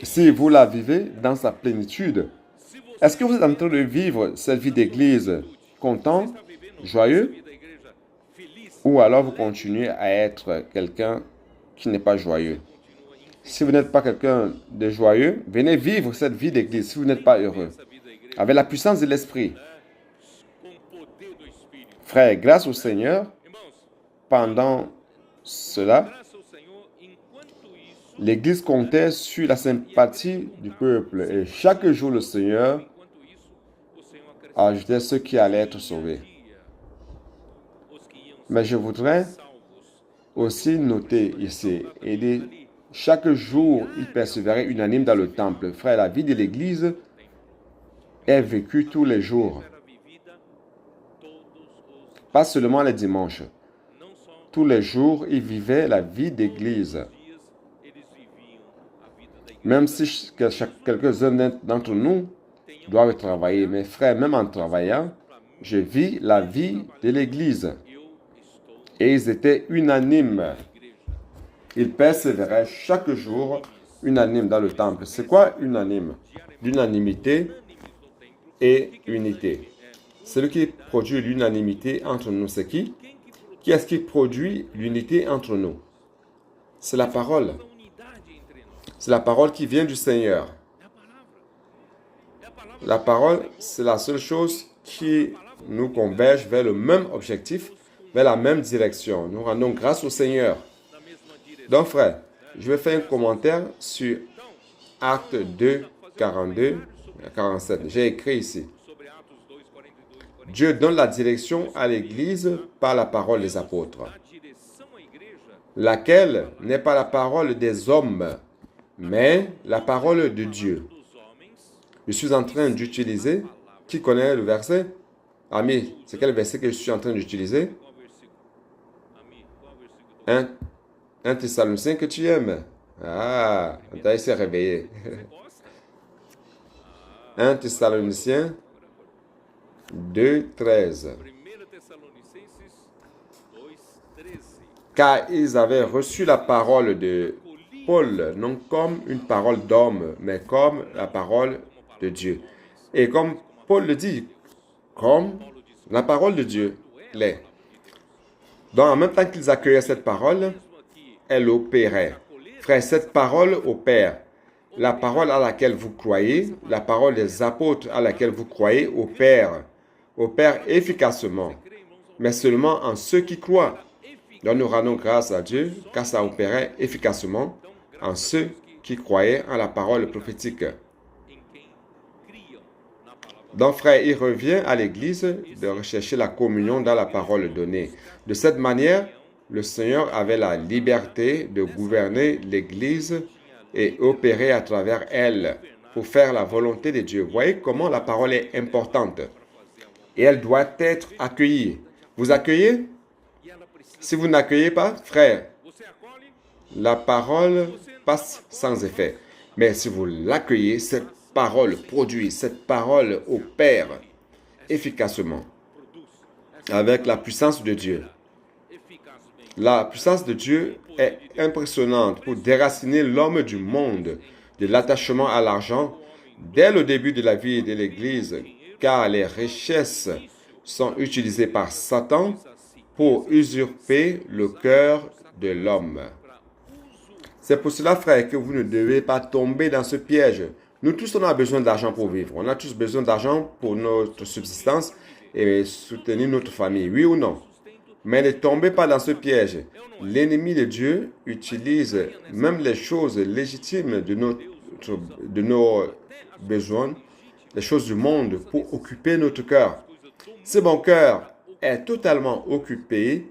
Si vous la vivez dans sa plénitude, Se você est-ce que vous êtes en train de vivre cette vie d'Église content, está vivendo joyeux, vida da igreja feliz, ou alors vous continuez à être quelqu'un qui n'est pas joyeux? continua Si vous n'êtes pas quelqu'un de joyeux, venez vivre cette vie d'Église si vous n'êtes pas heureux, essa vida da igreja avec la puissance de l'Esprit. com o poder do Espírito. Frère, grâce au Seigneur, Irmãos, pendant cela, graças ao Senhor, enquanto isso, l'Église comptait sur la sympathie du peuple et chaque jour le Seigneur o Senhor acrescentou ajoutait ceux qui allaient être sauvés. os que iam Mais je voudrais salvos. aussi noter ici, chaque jour, il persévérait unanime dans le temple. Frère, la vie de l'Église est vécue tous les jours, Era vivida todos os pas seulement les dimanches. não só Tous les jours, il vivait la vie d'Église. dias eles viviam a vida da igreja. Même si quelques-uns d'entre nous doivent travailler, mes frères, même en travaillant, je vis la vie de l'Église. Eu estou Et ils étaient unanimes. na igreja. Ils persévéraient chaque jour unanimes dans le temple. C'est quoi unanime? L'unanimité Unânimes no templo. et unité. Celui qui produit l'unanimité entre nous, c'est qui? Qui est-ce qui produit l'unité entre nous? C'est la parole. A unidade entre nós. C'est la parole qui vient du Seigneur. É a palavra. É a palavra La parole, c'est la seule chose qui nous converge vers le même objectif, vers la même direction. Nous rendons grâce au Seigneur. na mesma direção. Donc, frère, je vais faire un commentaire sur Acte 2, 42 à 47. J'ai écrit ici. Sobre Atos 2, 42 e 40. Dieu donne la direction à l'Église par la parole des apôtres, A direção à igreja laquelle n'est pas la parole des hommes, mais la parole de Dieu. dos homens. Je suis en train d'utiliser, qui connaît le verset? Ami, c'est quel verset que je suis en train d'utiliser? Qual versículo? Ami, qual versículo? 1 Thessaloniciens que tu aimes. Ah, on t'a s'est réveillé. Você gosta? 1 Thessaloniciens 2, 13. 1 Tessalonicenses 2, 13. Car ils avaient reçu la parole de Paul, non comme une parole d'homme, mais comme la parole de Dieu. Et comme Paul le dit, comme la parole de Dieu l'est. Donc en même temps qu'ils accueillaient cette parole, Mesmo aqui, elle opérait. Frère, cette parole opère. La parole à laquelle vous croyez, la parole des apôtres à laquelle vous croyez opère. Opère efficacement, mais seulement en ceux qui croient. Donc nous rendons grâce à Dieu car ça opérait efficacement en ceux qui croyaient en la parole prophétique. em quem criam na palavra. Donc frère, il revient à l'Église de rechercher la communion dans la parole donnée. De cette manière, le Seigneur avait la liberté de gouverner l'Église et opérer à travers elle pour faire la volonté de Dieu. Voyez comment la parole est importante et elle doit être accueillie. Vous accueillez? E ela precisa. Si vous n'accueillez pas, frère, Você acolhe? la parole passe sans effet. Mais si vous l'accueillez, cette parole produit, cette parole opère efficacement avec la puissance de Dieu. Eficazmente. La puissance de Dieu est impressionnante pour déraciner l'homme du monde de l'attachement à l'argent dès le début de la vie de l'Église, car les richesses sont utilisées par Satan pour usurper le cœur de l'homme. C'est pour cela, frère, que vous ne devez pas tomber dans ce piège. Nous tous, on a besoin d'argent pour vivre. On a tous besoin d'argent pour notre subsistance et soutenir notre famille. Oui ou non? Mais ne tombez pas dans ce piège. L'ennemi de Dieu utilise même les choses légitimes de nos besoins, les choses du monde, pour occuper notre cœur. Si mon cœur est totalement occupé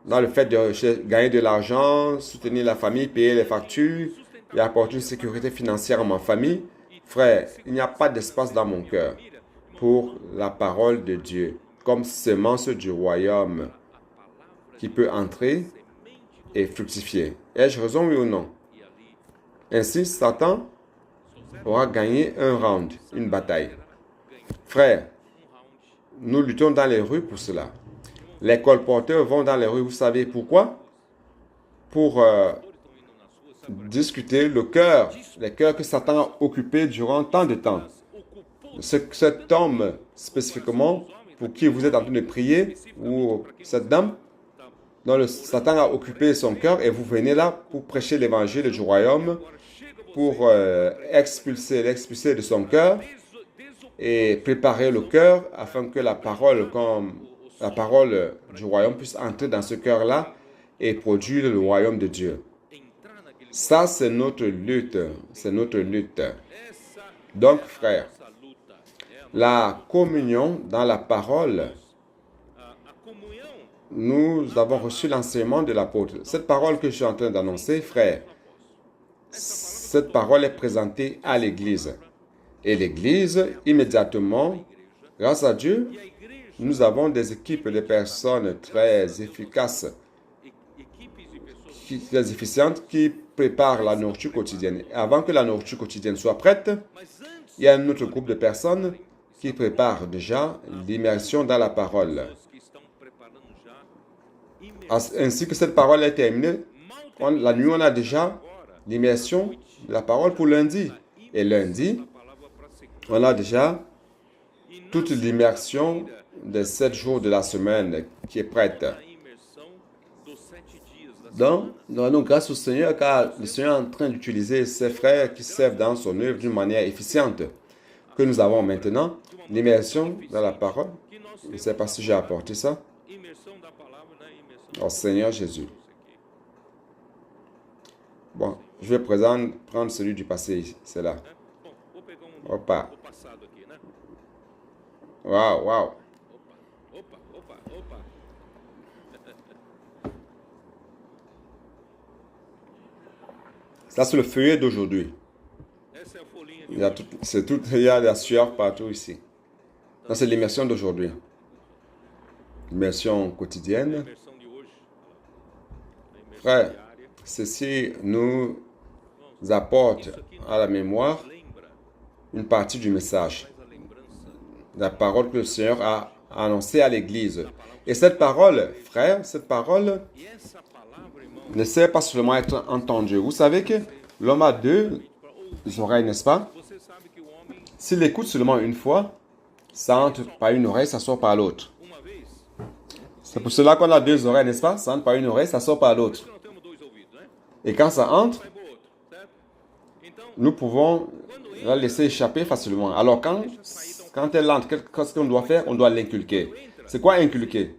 dans le fait de gagner de l'argent, soutenir la famille, payer les factures et apporter une sécurité financière à ma famille, frère, il n'y a pas d'espace dans mon cœur pour la parole de Dieu, comme semence du royaume qui peut entrer et fructifier. Ai-je raison, oui ou non? Ainsi, Satan aura gagné un round, une bataille. Frère, nous luttons dans les rues pour cela. Les colporteurs vont dans les rues, vous savez pourquoi? Pour discuter les cœurs que Satan a occupés durant tant de temps. Cet homme, spécifiquement, pour qui vous êtes en train de prier, ou cette dame, dont Satan a occupé son cœur, et vous venez là pour prêcher l'évangile du royaume, pour l'expulser de son cœur, et préparer le cœur afin que la parole du royaume puisse entrer dans ce cœur-là et produire le royaume de Dieu. Ça, c'est notre lutte. C'est notre lutte. Donc, frère, la communion dans la parole, nous avons reçu l'enseignement de l'apôtre. Cette parole que je suis en train d'annoncer, frère, cette parole est présentée à l'Église. Et l'Église, immédiatement, grâce à Dieu, nous avons des équipes de personnes très efficaces, très efficientes, qui préparent la nourriture quotidienne. Et avant que la nourriture quotidienne soit prête, il y a un autre groupe de personnes qui préparent déjà l'immersion dans la parole. Ainsi que cette parole est terminée, la nuit, on a déjà l'immersion de la parole pour lundi. Et lundi, on a déjà toute l'immersion des 7 jours de la semaine qui est prête. Donc, nous rendons grâce au Seigneur car le Seigneur est en train d'utiliser ses frères qui servent dans son œuvre d'une manière efficiente. Que nous avons maintenant l'immersion dans la parole. Je ne sais pas si j'ai apporté ça. Au Seigneur Jésus. Bon, je vais prendre celui du passé. C'est là. Opa. Waouh, waouh. Ça, c'est le feuillet d'aujourd'hui. Il y a de la sueur partout ici. Ça, c'est l'immersion d'aujourd'hui. L'immersion quotidienne. Frère, ceci nous apporte à la mémoire une partie du message. La parole que le Seigneur a annoncée à l'Église. Et cette parole, frère, cette parole ne sert pas seulement à être entendue. Vous savez que l'homme a 2 oreilles, n'est-ce pas? S'il écoute seulement une fois, ça entre par une oreille, ça sort par l'autre. C'est pour cela qu'on a 2 oreilles, n'est-ce pas? Ça entre par une oreille, ça sort par l'autre. Et quand ça entre, nous pouvons la laisser échapper facilement. Alors quand elle entre, qu'est-ce qu'on doit faire? On doit l'inculquer. C'est quoi inculquer?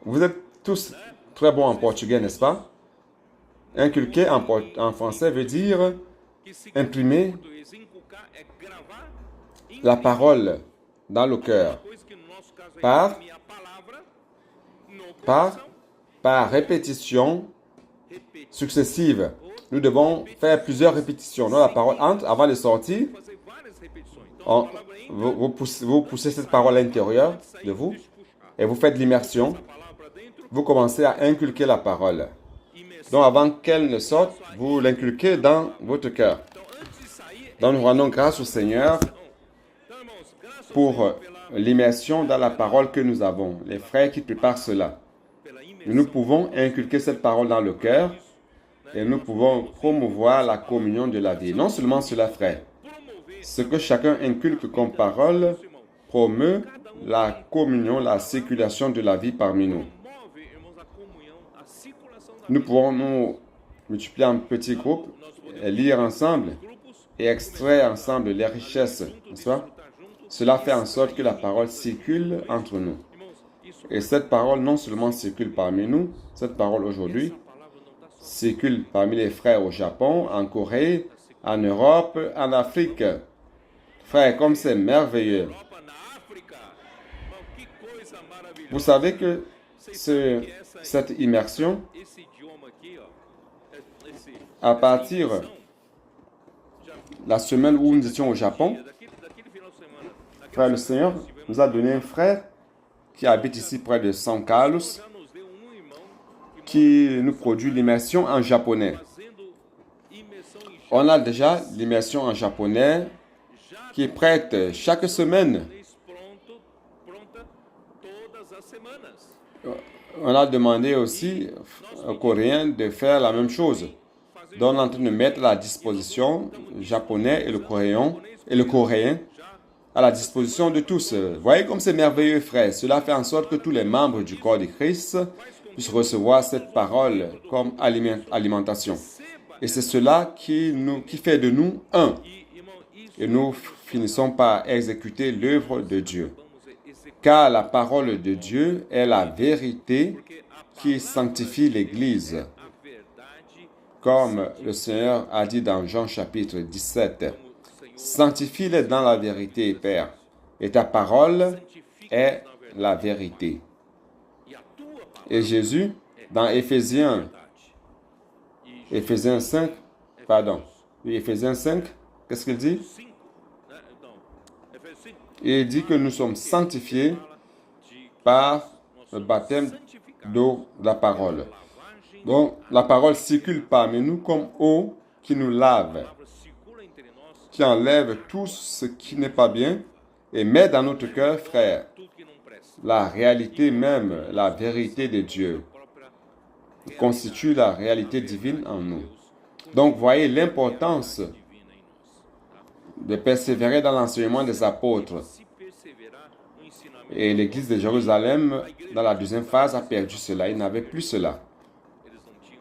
Vous êtes tous très bons en portugais, n'est-ce pas? Inculquer en français veut dire imprimer la parole dans le cœur par répétition successive. Nous devons faire plusieurs répétitions. Donc la parole entre avant de sortir. Vous poussez cette parole à l'intérieur de vous et vous faites l'immersion. Vous commencez à inculquer la parole. Donc avant qu'elle ne sorte, vous l'inculquez dans votre cœur. Donc nous rendons grâce au Seigneur pour l'immersion dans la parole que nous avons. Les frères qui préparent cela. Nous pouvons inculquer cette parole dans le cœur et nous pouvons promouvoir la communion de la vie. Non seulement cela, frère. Ce que chacun inculque comme parole promeut la communion, la circulation de la vie parmi nous. Nous pouvons nous multiplier en petits groupes et lire ensemble et extraire ensemble les richesses, n'est-ce pas? Cela fait en sorte que la parole circule entre nous. Et cette parole non seulement circule parmi nous, cette parole aujourd'hui circule parmi les frères au Japon, en Corée, en Europe, en Afrique. Frère, comme c'est merveilleux. Europa, na África. Irmão, que coisa maravilhosa. Vous savez que cette immersion, Esse idioma aqui, ó, à partir de la semaine où nous étions au Japon, daquele final de semana, frère, le Seigneur nous a donné un frère qui habite ici près de São Carlos, já nos deu irmão que qui nous produit l'immersion en japonais. fazendo imersão em On a déjà l'immersion en japonais qui est prête chaque semaine. japonês pronta todas as semanas. On a demandé aussi aux Coréens de faire la même chose. Donc, on est en train de mettre à la disposition le japonais et le coréen à la disposition de tous. Voyez comme c'est merveilleux, frère. Cela fait en sorte que tous les membres du corps de Christ puissent recevoir cette parole comme alimentation. Et c'est cela qui fait de nous un. Irmão, isso Et nous finissons par exécuter l'œuvre de Dieu. Car la parole de Dieu est la vérité qui sanctifie l'Église. a verdade, Comme le Seigneur a dit dans Jean chapitre 17, sanctifie-les dans la vérité, Père, et ta parole est la vérité. e a tua palavra Et Jésus, dans Éphésiens 5, Éphésiens 5, qu'est-ce qu'il dit? 5, né? Então, Efésios 5 Il dit que nous sommes sanctifiés de par le baptême d'eau de la parole. lavagem, Donc, la parole circule parmi nous comme eau qui nous lave, a palavra circula entre nós, qui enlève tout ce qui n'est pas bien et met dans notre cœur, frère, tudo que não presta. la réalité même, la vérité de Dieu, Própria constitue la réalité divine en nous. Donc, voyez l'importance divina em nós. de persévérer dans l'enseignement des apôtres. Se perseverar no ensinamento, Et l'église de Jérusalem, dans la deuxième phase, a perdu cela. Ils n'avaient plus cela. eles não tinham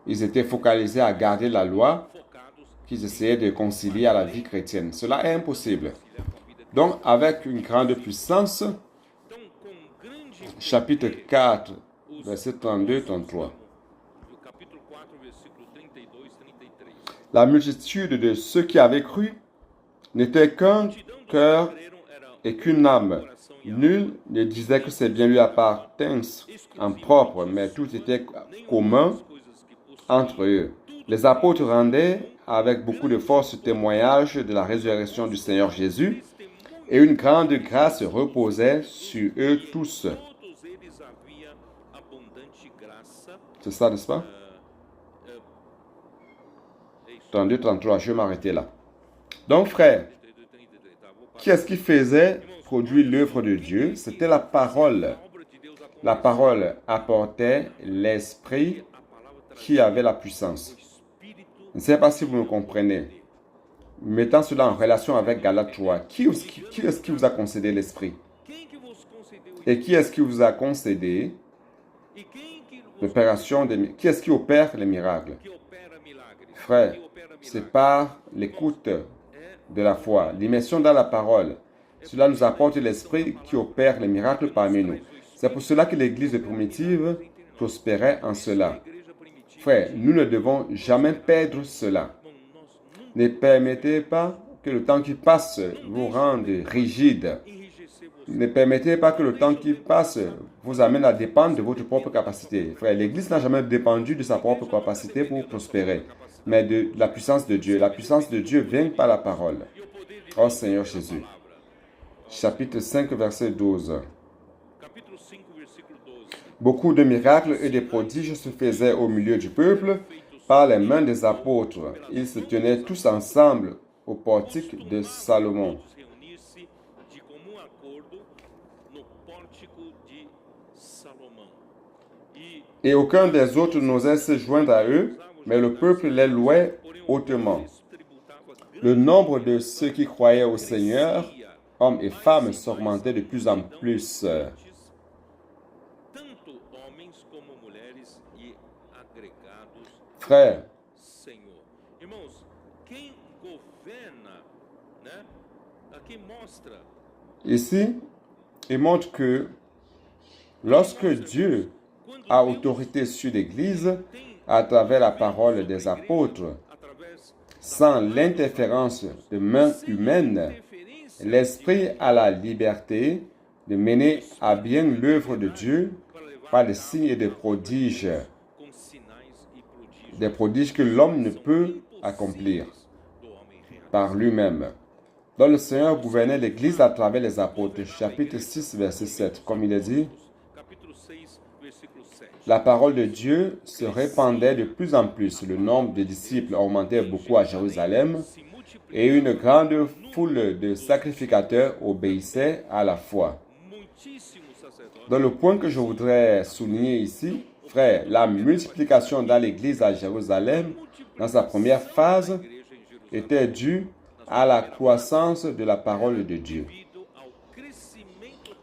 mais. Ils étaient focalisés à garder la loi Focados qu'ils essayaient de concilier à la vie chrétienne. Cela est impossible. com a vida. Donc, avec une grande puissance, Então, com grande chapitre 4, verset 32-33. do capítulo 4, versículo 32, 33. La multitude de ceux qui avaient cru n'était qu'un cœur Creram era et qu'une âme. coração e Nul ne disait que ses biens lui appartinssent en propre, mais tout était commun coisas que possuem. entre eux. Les apôtres rendaient avec beaucoup de force témoignage de la résurrection du Seigneur Jésus, et une grande grâce reposait sur eux tous. Todos eles havia abundante graça. C'est ça, n'est-ce pas? É isso. 32-33, je vais m'arrêter là. Donc, frère, 32, 33, tá? Vou parar. qui est-ce qui faisait produire l'œuvre de Dieu? C'était la parole. A obra de Deus aconteceu. La parole apportait l'esprit A palavra qui avait la puissance. o Espírito. Je ne sais pas si vous me comprenez. Mettant cela en relation avec Galates 3, qui est-ce qui vous a concédé l'esprit? Quem que vos concedeu isso? Et qui est-ce qui vous a concédé E quem que vos l'opération des qui est-ce qui opère les miracles? que opera milagres? Frère, Que opera c'est milagres? par l'écoute de la foi, l'immersion dans la parole. Cela nous apporte l'esprit qui opère les miracles parmi nous. C'est pour cela que l'Église primitive prospérait en cela. Igreja primitiva. Frère, nous ne devons jamais perdre cela. Bom, nós nunca Ne permettez pas que le temps qui passe vous rende rigide. enrijecer você. Ne permettez pas que le temps qui passe vous amène à dépendre de votre propre capacité. Frère, l'Église n'a jamais dépendu de sa propre capacité pour prospérer, mais de la puissance de Dieu. La puissance de Dieu vient par la parole. E o poder de Oh Seigneur Jésus. palavra. Chapitre 5, verset 12. Capítulo 5, versículo 12. Beaucoup de miracles et de prodiges se faisaient au milieu du peuple par les mains des apôtres. Ils se tenaient tous ensemble au portique de Salomon. Todos reunir-se de comum acordo no pórtico de Salomão. Et aucun des autres n'osait se joindre à eux, mais le peuple les louait hautement. Le nombre de ceux qui croyaient au Seigneur, hommes et femmes, s'augmentait de plus en plus. Tanto homens como mulheres e agregados, Frères, Senhor. Irmãos, quem governa, né? Aqui mostra ici, il montre que lorsque Dieu a autorité sur l'Église à travers la parole des apôtres, através sans l'interférence de mains humaines, interferência L'Esprit a la liberté de mener à bien l'œuvre de Dieu par des signes et des prodiges que l'homme ne peut accomplir par lui-même. Donc le Seigneur gouvernait l'Église à travers les apôtres. Chapitre 6, verset 7, comme il est dit, la parole de Dieu se répandait de plus en plus. Le nombre de disciples augmentait beaucoup à Jérusalem et une grande foule de sacrificateurs obéissait à la foi. Donc le point que je voudrais souligner ici, frère, la multiplication dans l'Église à Jérusalem, dans sa première phase, était due à la croissance de la parole de Dieu.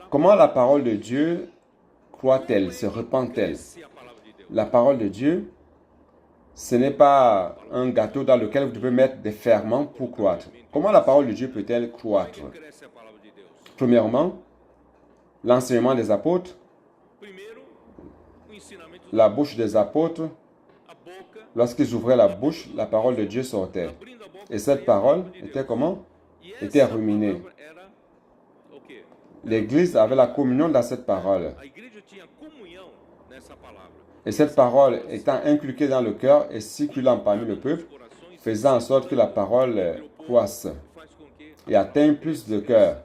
Comment la parole de Dieu croît-elle, se répand-elle? La parole de Dieu, ce n'est pas un gâteau dans lequel vous devez mettre des ferments pour croître. Comment la parole de Dieu peut-elle croître? Premièrement, l'enseignement des apôtres, la bouche des apôtres, lorsqu'ils ouvraient la bouche, la parole de Dieu sortait. Et cette parole était comment? Était ruminée. L'Église avait la communion dans cette parole. Et cette parole étant inculquée dans le cœur et circulant parmi le peuple, faisant en sorte que la parole croisse et atteigne plus de cœur.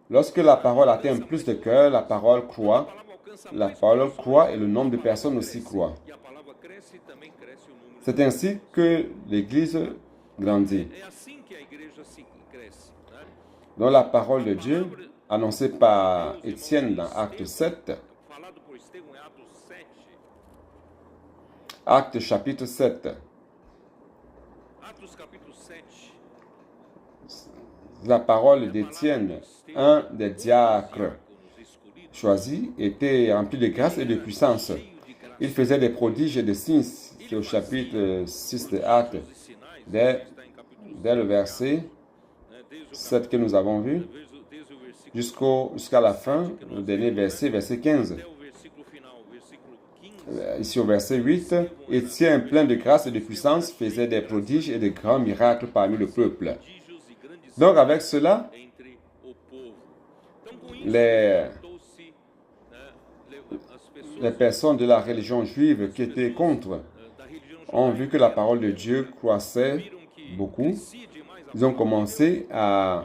Lorsque la parole atteint plus de cœur, la parole croît. La parole croît et le nombre de personnes aussi croît. C'est ainsi que l'Église grandit. Dans la parole de Dieu, annoncée par Étienne dans Acte 7, Acte chapitre 7, la parole d'Étienne, un des diacres choisis, était rempli de grâce et de puissance. Il faisait des prodiges et des signes. C'est au chapitre 6 de Actes, dès le verset 7 que nous avons vu, jusqu'à la fin, le dernier verset, verset 15. Ici au verset 8, Étienne, plein de grâce et de puissance, faisait des prodiges et de grands miracles parmi le peuple. Donc avec cela, les personnes de la religion juive qui étaient contre ont vu que la parole de Dieu croissait beaucoup. Ils ont commencé à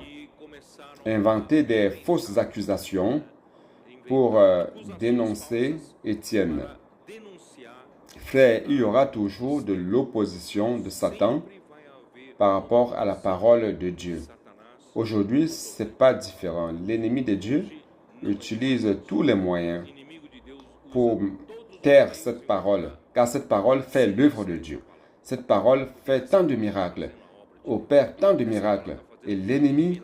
inventer des fausses accusations pour dénoncer Étienne. Frère, il y aura toujours de l'opposition de Satan par rapport à la parole de Dieu. Aujourd'hui, ce n'est pas différent. L'ennemi de Dieu utilise tous les moyens pour taire cette parole, car cette parole fait l'œuvre de Dieu. Cette parole fait tant de miracles, opère tant de miracles, et l'ennemi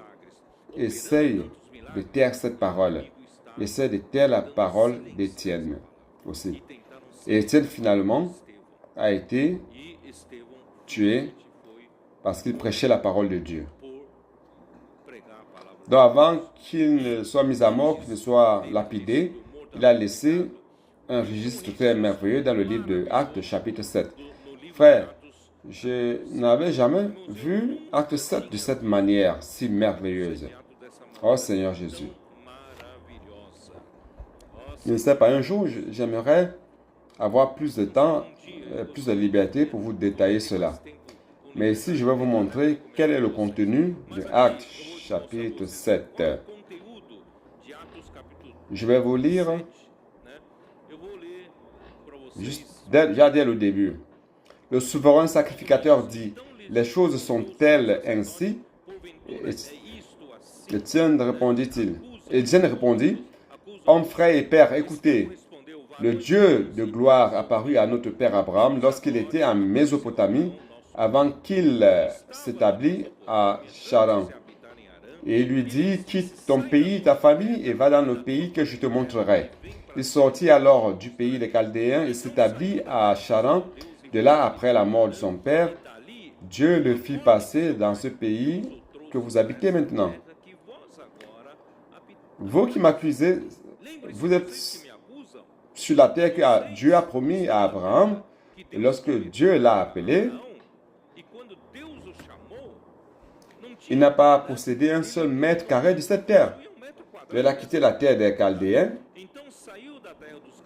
essaye de taire cette parole, essaie de taire la parole d'Étienne aussi. Et Étienne, finalement, a été tué parce qu'il prêchait la parole de Dieu. Donc, avant qu'il ne soit mis à mort, qu'il ne soit lapidé, il a laissé un registre très merveilleux dans le livre de Actes, chapitre 7. Frère, je n'avais jamais vu Acte 7 de cette manière si merveilleuse. Oh Seigneur Jésus. Je ne sais pas, un jour, j'aimerais avoir plus de temps, plus de liberté pour vous détailler cela. Mais ici, je vais vous montrer quel est le contenu de Actes, chapitre 7. Je vais vous lire juste déjà dès le début. Le souverain sacrificateur dit, « Les choses sont-elles ainsi ?» Étienne répondit, « Homme, frère et père, écoutez, le Dieu de gloire apparut à notre père Abraham lorsqu'il était en Mésopotamie, avant qu'il s'établisse à Charan. Et il lui dit, quitte ton pays, ta famille, et va dans le pays que je te montrerai. Il sortit alors du pays des Chaldéens et s'établit à Charan. De là, après la mort de son père, Dieu le fit passer dans ce pays que vous habitez maintenant. Vous qui m'accusez, vous êtes sur la terre que Dieu a promis à Abraham. Et lorsque Dieu l'a appelé, Il n'a pas possédé un seul mètre carré de cette terre. Il a quitté la terre des Chaldéens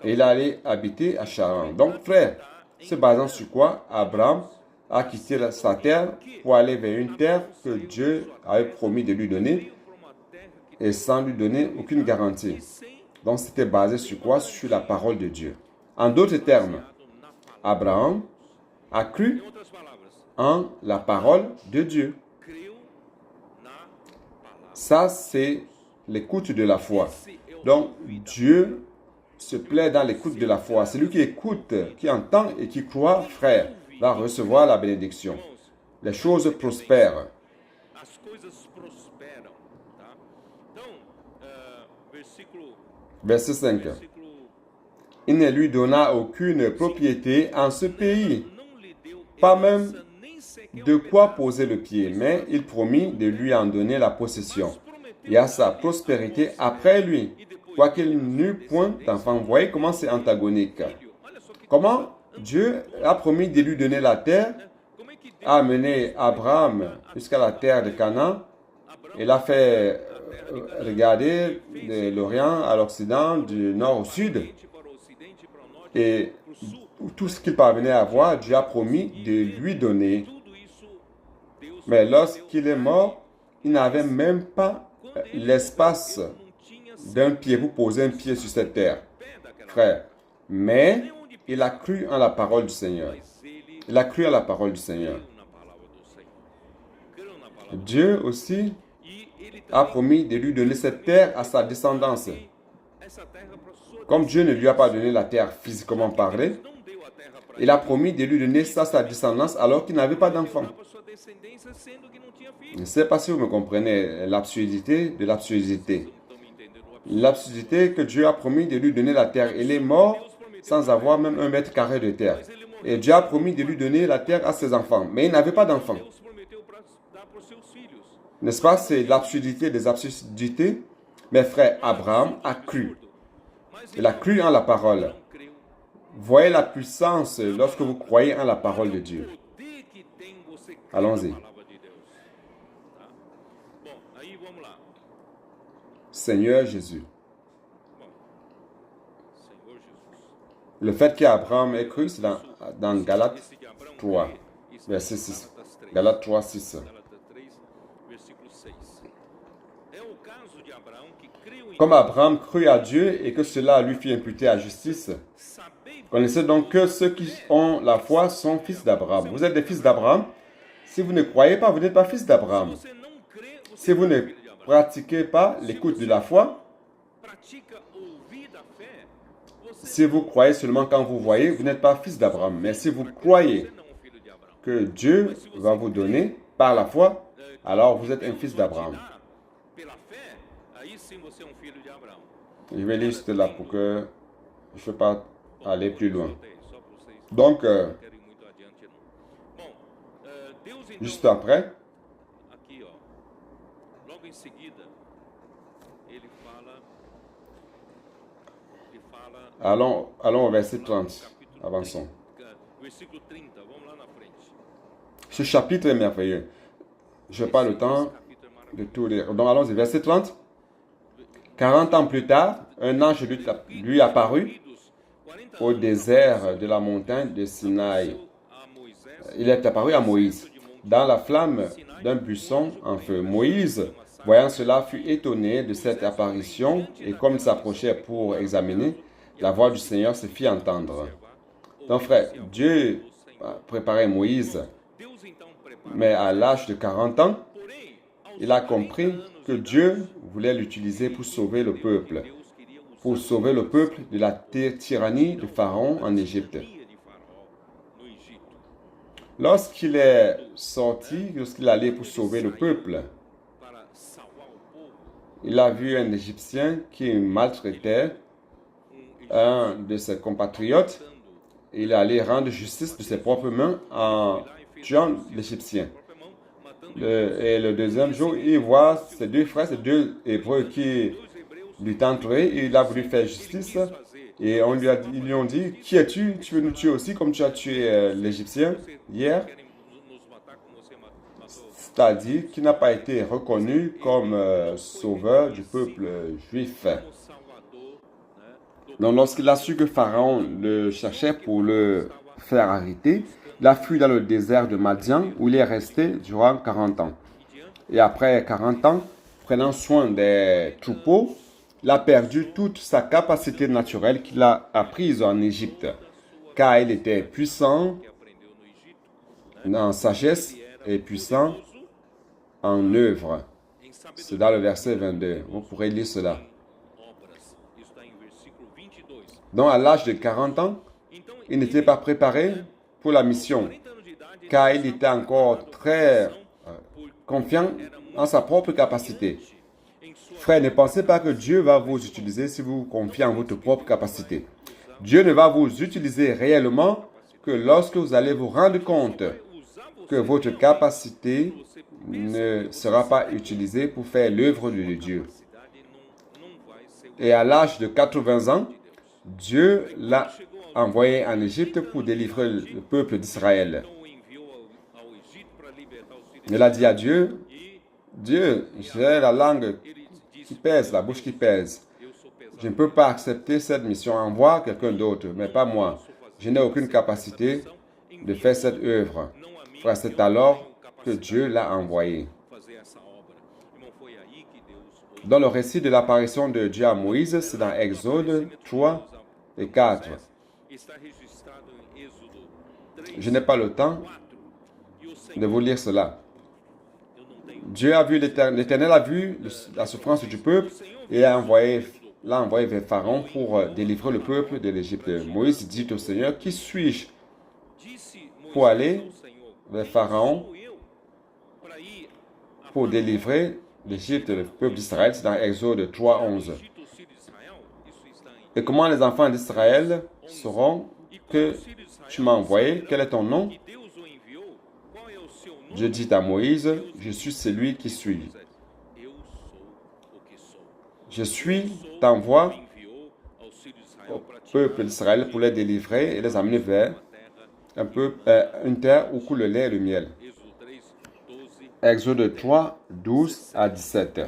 et il est allé habiter à Charan. Donc, frère, se basant sur quoi Abraham a quitté sa terre pour aller vers une terre que Dieu avait promis de lui donner et sans lui donner aucune garantie. Donc, c'était basé sur quoi? Sur la parole de Dieu. En d'autres termes, Abraham a cru en la parole de Dieu. Ça, c'est l'écoute de la foi. Donc, Dieu se plaît dans l'écoute de la foi. Celui qui écoute, qui entend et qui croit, frère, va recevoir la bénédiction. Les choses prospèrent. Verset 5. Il ne lui donna aucune propriété en ce pays, pas même de quoi poser le pied, mais il promit de lui en donner la possession et à sa prospérité après lui, quoiqu'il n'eût point d'enfant. Vous voyez comment c'est antagonique. Comment Dieu a promis de lui donner la terre, a amené Abraham jusqu'à la terre de Canaan, et l'a fait regarder de l'Orient à l'Occident, du Nord au Sud, et tout ce qu'il parvenait à voir, Dieu a promis de lui donner. Mais lorsqu'il est mort, il n'avait même pas l'espace d'un pied pour poser un pied sur cette terre, frère. Mais il a cru en la parole du Seigneur. Il a cru en la parole du Seigneur. Dieu aussi a promis de lui donner cette terre à sa descendance. Comme Dieu ne lui a pas donné la terre physiquement parlé, il a promis de lui donner ça à sa descendance alors qu'il n'avait pas d'enfant. Je ne sais pas si vous me comprenez l'absurdité de l'absurdité. L'absurdité que Dieu a promis de lui donner la terre. Il est mort sans avoir même un mètre carré de terre. Et Dieu a promis de lui donner la terre à ses enfants. Mais il n'avait pas d'enfants. N'est-ce pas? C'est l'absurdité des absurdités. Mes frères, Abraham a cru. Il a cru en la parole. Voyez la puissance lorsque vous croyez en la parole de Dieu. Allons-y. Seigneur Jésus. Le fait qu'Abraham ait cru, c'est dans Galates 3, verset 6. Galates 3, 6. Comme Abraham crut à Dieu et que cela lui fut imputé à justice, connaissez donc que ceux qui ont la foi sont fils d'Abraham. Vous êtes des fils d'Abraham. Si vous ne croyez pas, vous n'êtes pas fils d'Abraham. Si vous ne pratiquez pas l'écoute de la foi, si vous croyez seulement quand vous voyez, vous n'êtes pas fils d'Abraham. Mais si vous croyez que Dieu va vous donner par la foi, alors vous êtes un fils d'Abraham. Je vais lire cela pour que je ne peux pas aller plus loin. Donc, juste après, allons au verset 30. Avançons. Ce chapitre est merveilleux. Je n'ai pas le temps de tout lire. Donc, allons-y. Verset 30. 40 ans plus tard, un ange lui apparut au désert de la montagne de Sinaï. Il est apparu à Moïse dans la flamme d'un buisson en feu. Moïse, voyant cela, fut étonné de cette apparition et comme il s'approchait pour examiner, la voix du Seigneur se fit entendre. Donc frère, Dieu a préparé Moïse, mais à l'âge de 40 ans, il a compris que Dieu voulait l'utiliser pour sauver le peuple de la tyrannie de Pharaon en Égypte. Lorsqu'il est sorti, lorsqu'il allait pour sauver le peuple, il a vu un Égyptien qui maltraitait un de ses compatriotes. Il allait rendre justice de ses propres mains en tuant l'Égyptien. Et le deuxième jour, il voit ses deux frères, ces deux Hébreux qui lui tenteraient. Il a voulu faire justice. Et ils lui ont dit, qui es-tu? Tu veux nous tuer aussi comme tu as tué l'Égyptien hier? c'est-à-dire qu'il n'a pas été reconnu comme sauveur du peuple juif. Donc, lorsqu'il a su que Pharaon le cherchait pour le faire arrêter, il a fui dans le désert de Madian où il est resté durant 40 ans. Et après 40 ans, prenant soin des troupeaux, il a perdu toute sa capacité naturelle qu'il a apprise en Égypte, car il était puissant en sagesse et puissant en œuvre. C'est dans le verset 22. Vous pourrez lire cela. Donc, à l'âge de 40 ans, il n'était pas préparé pour la mission, car il était encore très confiant en sa propre capacité. Frère, ne pensez pas que Dieu va vous utiliser si vous vous confiez en votre propre capacité. Dieu ne va vous utiliser réellement que lorsque vous allez vous rendre compte que votre capacité ne sera pas utilisée pour faire l'œuvre de Dieu. Et à l'âge de 80 ans, Dieu l'a envoyé en Égypte pour délivrer le peuple d'Israël. Il a dit à Dieu, Dieu, j'ai la langue qui pèse, la bouche qui pèse. Je ne peux pas accepter cette mission. Envoie quelqu'un d'autre, mais pas moi. Je n'ai aucune capacité de faire cette œuvre. Frère, c'est alors que Dieu l'a envoyé. Dans le récit de l'apparition de Dieu à Moïse, c'est dans Exode 3 et 4. Je n'ai pas le temps de vous lire cela. Dieu a vu l'Éternel a vu la souffrance du peuple et l'a envoyé vers Pharaon pour délivrer le peuple de l'Égypte. Moïse dit au Seigneur, qui suis-je pour aller vers Pharaon pour délivrer l'Égypte, le peuple d'Israël? C'est dans Exode 3, 11. Et comment les enfants d'Israël sauront que tu m'as envoyé? Quel est ton nom? Dieu dit à Moïse, je suis celui qui suis. Je suis, t'envoie au peuple d'Israël pour les délivrer et les amener vers une terre où coule le lait et le miel. Exode 3, 12 à 17.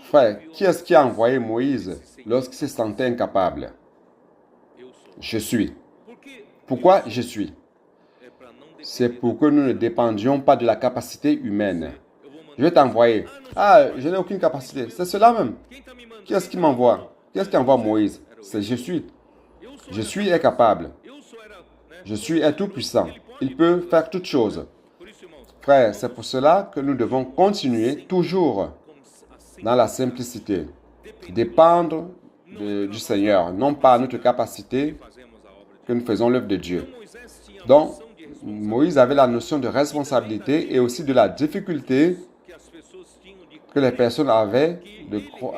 Frère, qui est-ce qui a envoyé Moïse lorsqu'il se sentait incapable? Je suis. Pourquoi je suis? C'est pour que nous ne dépendions pas de la capacité humaine. Je vais t'envoyer. Ah, je n'ai aucune capacité. C'est cela même. Qui est-ce qui m'envoie? Qui est-ce qui envoie Moïse? C'est je suis. Je suis est capable. Je suis est tout puissant. Il peut faire toutes choses. Frère, c'est pour cela que nous devons continuer toujours dans la simplicité. Dépendre du Seigneur, non pas notre capacité que nous faisons l'œuvre de Dieu. Donc, Moïse avait la notion de responsabilité et aussi de la difficulté que les personnes avaient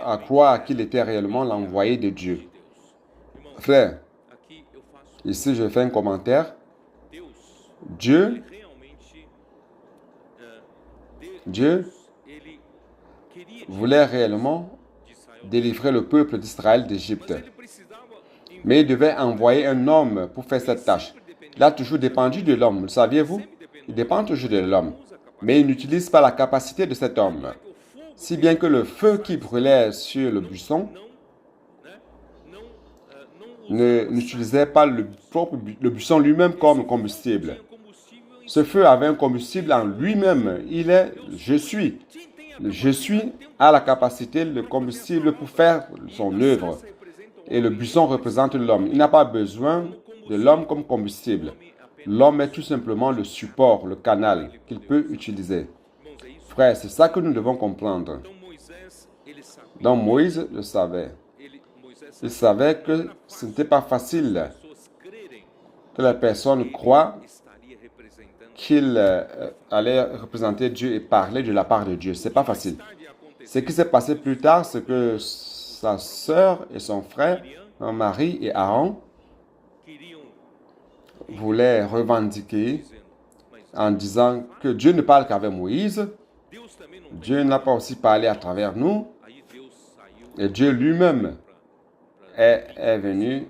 à croire qu'il était réellement l'envoyé de Dieu. Frère, ici je fais un commentaire. Dieu voulait réellement délivrer le peuple d'Israël d'Égypte. Mais il devait envoyer un homme pour faire cette tâche. Il a toujours dépendu de l'homme, le saviez-vous? Il dépend toujours de l'homme. Mais il n'utilise pas la capacité de cet homme. Si bien que le feu qui brûlait sur le buisson n'utilisait pas le buisson lui-même comme combustible. Ce feu avait un combustible en lui-même. Il est « je suis ». Le « je suis » a la capacité, le combustible pour faire son œuvre. Et le buisson représente l'homme. Il n'a pas besoin de l'homme comme combustible. L'homme est tout simplement le support, le canal qu'il peut utiliser. Frère, c'est ça que nous devons comprendre. Donc Moïse le savait. Il savait que ce n'était pas facile que la personne croie qu'il allait représenter Dieu et parler de la part de Dieu. Ce n'est pas facile. Ce qui s'est passé plus tard, c'est que sa sœur et son frère, Marie et Aaron, voulaient revendiquer en disant que Dieu ne parle qu'avec Moïse. Dieu n'a pas aussi parlé à travers nous. Et Dieu lui-même est venu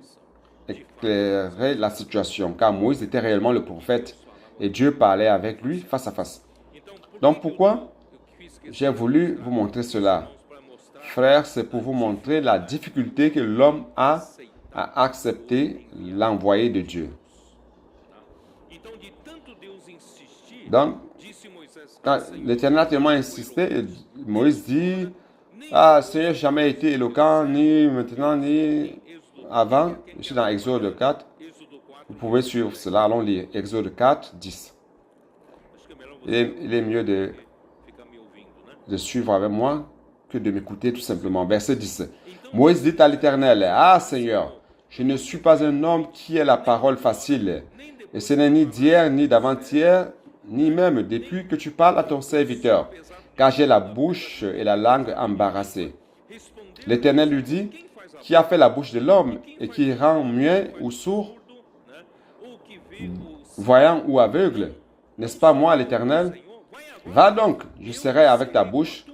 éclairer la situation, car Moïse était réellement le prophète et Dieu parlait avec lui face à face. Donc pourquoi j'ai voulu vous montrer cela? Frères, c'est pour vous montrer la difficulté que l'homme a à accepter l'envoyé de Dieu. Donc, quand l'Éternel a tellement insisté, Moïse dit, « Ah, Seigneur, jamais été éloquent, ni maintenant, ni avant. » Je suis dans Exode 4. Vous pouvez suivre cela. Allons lire. Exode 4, 10. Il est mieux de suivre avec moi que de m'écouter tout simplement. Verset 10. Moïse dit à l'Éternel, « Ah, Seigneur, je ne suis pas un homme qui ait la parole facile, et ce n'est ni d'hier, ni d'avant-hier, ni même depuis que tu parles à ton serviteur, car j'ai la bouche et la langue embarrassées. » L'Éternel lui dit, « Qui a fait la bouche de l'homme et qui rend muet ou sourd, voyant ou aveugle? N'est-ce pas moi, l'Éternel? Va donc, je serai avec ta bouche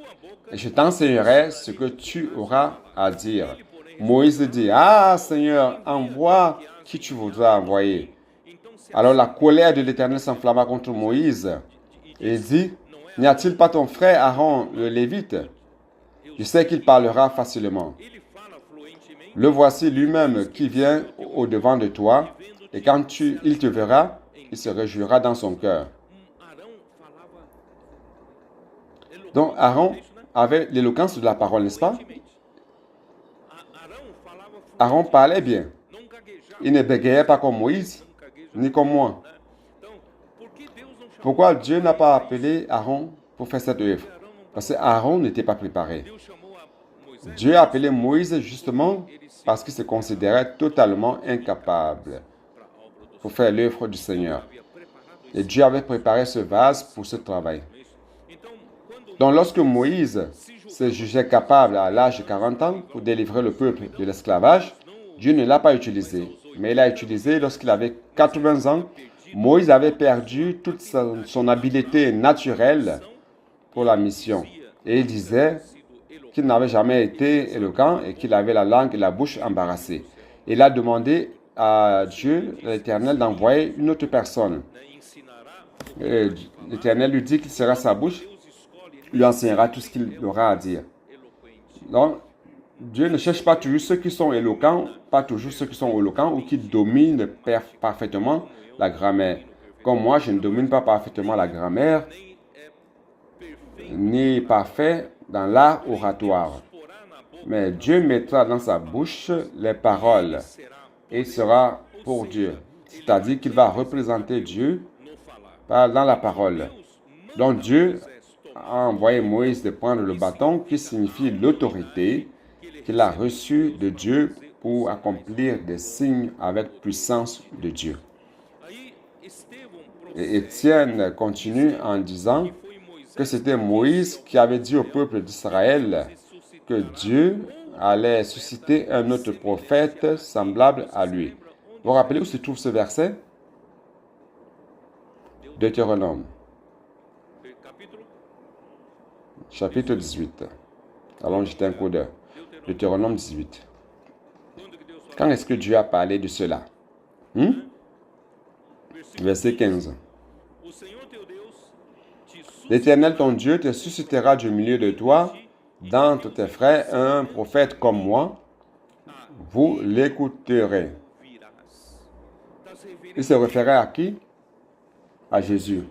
et je t'enseignerai ce que tu auras à dire. » Moïse dit, « Ah, Seigneur, envoie qui tu voudras envoyer. » Alors la colère de l'Éternel s'enflamma contre Moïse et il dit, « N'y a-t-il pas ton frère Aaron le Lévite? Je sais qu'il parlera facilement. Le voici lui-même qui vient au-devant de toi, et quand il te verra, il se réjouira dans son cœur. » Donc Aaron avait l'éloquence de la parole, n'est-ce pas? Aaron parlait bien. Il ne bégayait pas comme Moïse, ni comme moi. Pourquoi Dieu n'a pas appelé Aaron pour faire cette œuvre? Parce qu'Aaron n'était pas préparé. Dieu a appelé Moïse justement parce qu'il se considérait totalement incapable pour faire l'œuvre du Seigneur. Et Dieu avait préparé ce vase pour ce travail. Donc lorsque Moïse se jugeait capable à l'âge de 40 ans pour délivrer le peuple de l'esclavage, Dieu ne l'a pas utilisé. Mais il l'a utilisé lorsqu'il avait 80 ans. Moïse avait perdu toute son habileté naturelle pour la mission. Et il disait qu'il n'avait jamais été éloquent et qu'il avait la langue et la bouche embarrassées. Il a demandé à Dieu, l'Éternel, d'envoyer une autre personne. L'Éternel lui dit qu'il sera sa bouche, lui enseignera tout ce qu'il aura à dire. Donc, Dieu ne cherche pas toujours ceux qui sont éloquents, pas toujours ceux qui sont éloquents ou qui dominent parfaitement la grammaire. Comme moi, je ne domine pas parfaitement la grammaire, ni parfait dans l'art oratoire. Mais Dieu mettra dans sa bouche les paroles et il sera pour Dieu. C'est-à-dire qu'il va représenter Dieu dans la parole. Donc Dieu a envoyé Moïse de prendre le bâton qui signifie l'autorité qu'il a reçue de Dieu pour accomplir des signes avec puissance de Dieu. Et Étienne continue en disant que c'était Moïse qui avait dit au peuple d'Israël que Dieu allait susciter un autre prophète semblable à lui. Vous vous rappelez où se trouve ce verset? Deutéronome, chapitre 18. Allons jeter un coup d'œil. Deutéronome 18. Quand est-ce que Dieu a parlé de cela? Verset 15. L'Éternel ton Dieu te suscitera du milieu de toi, d'entre tes frères, un prophète comme moi. Vous l'écouterez. Il se référait à qui? À Jésus.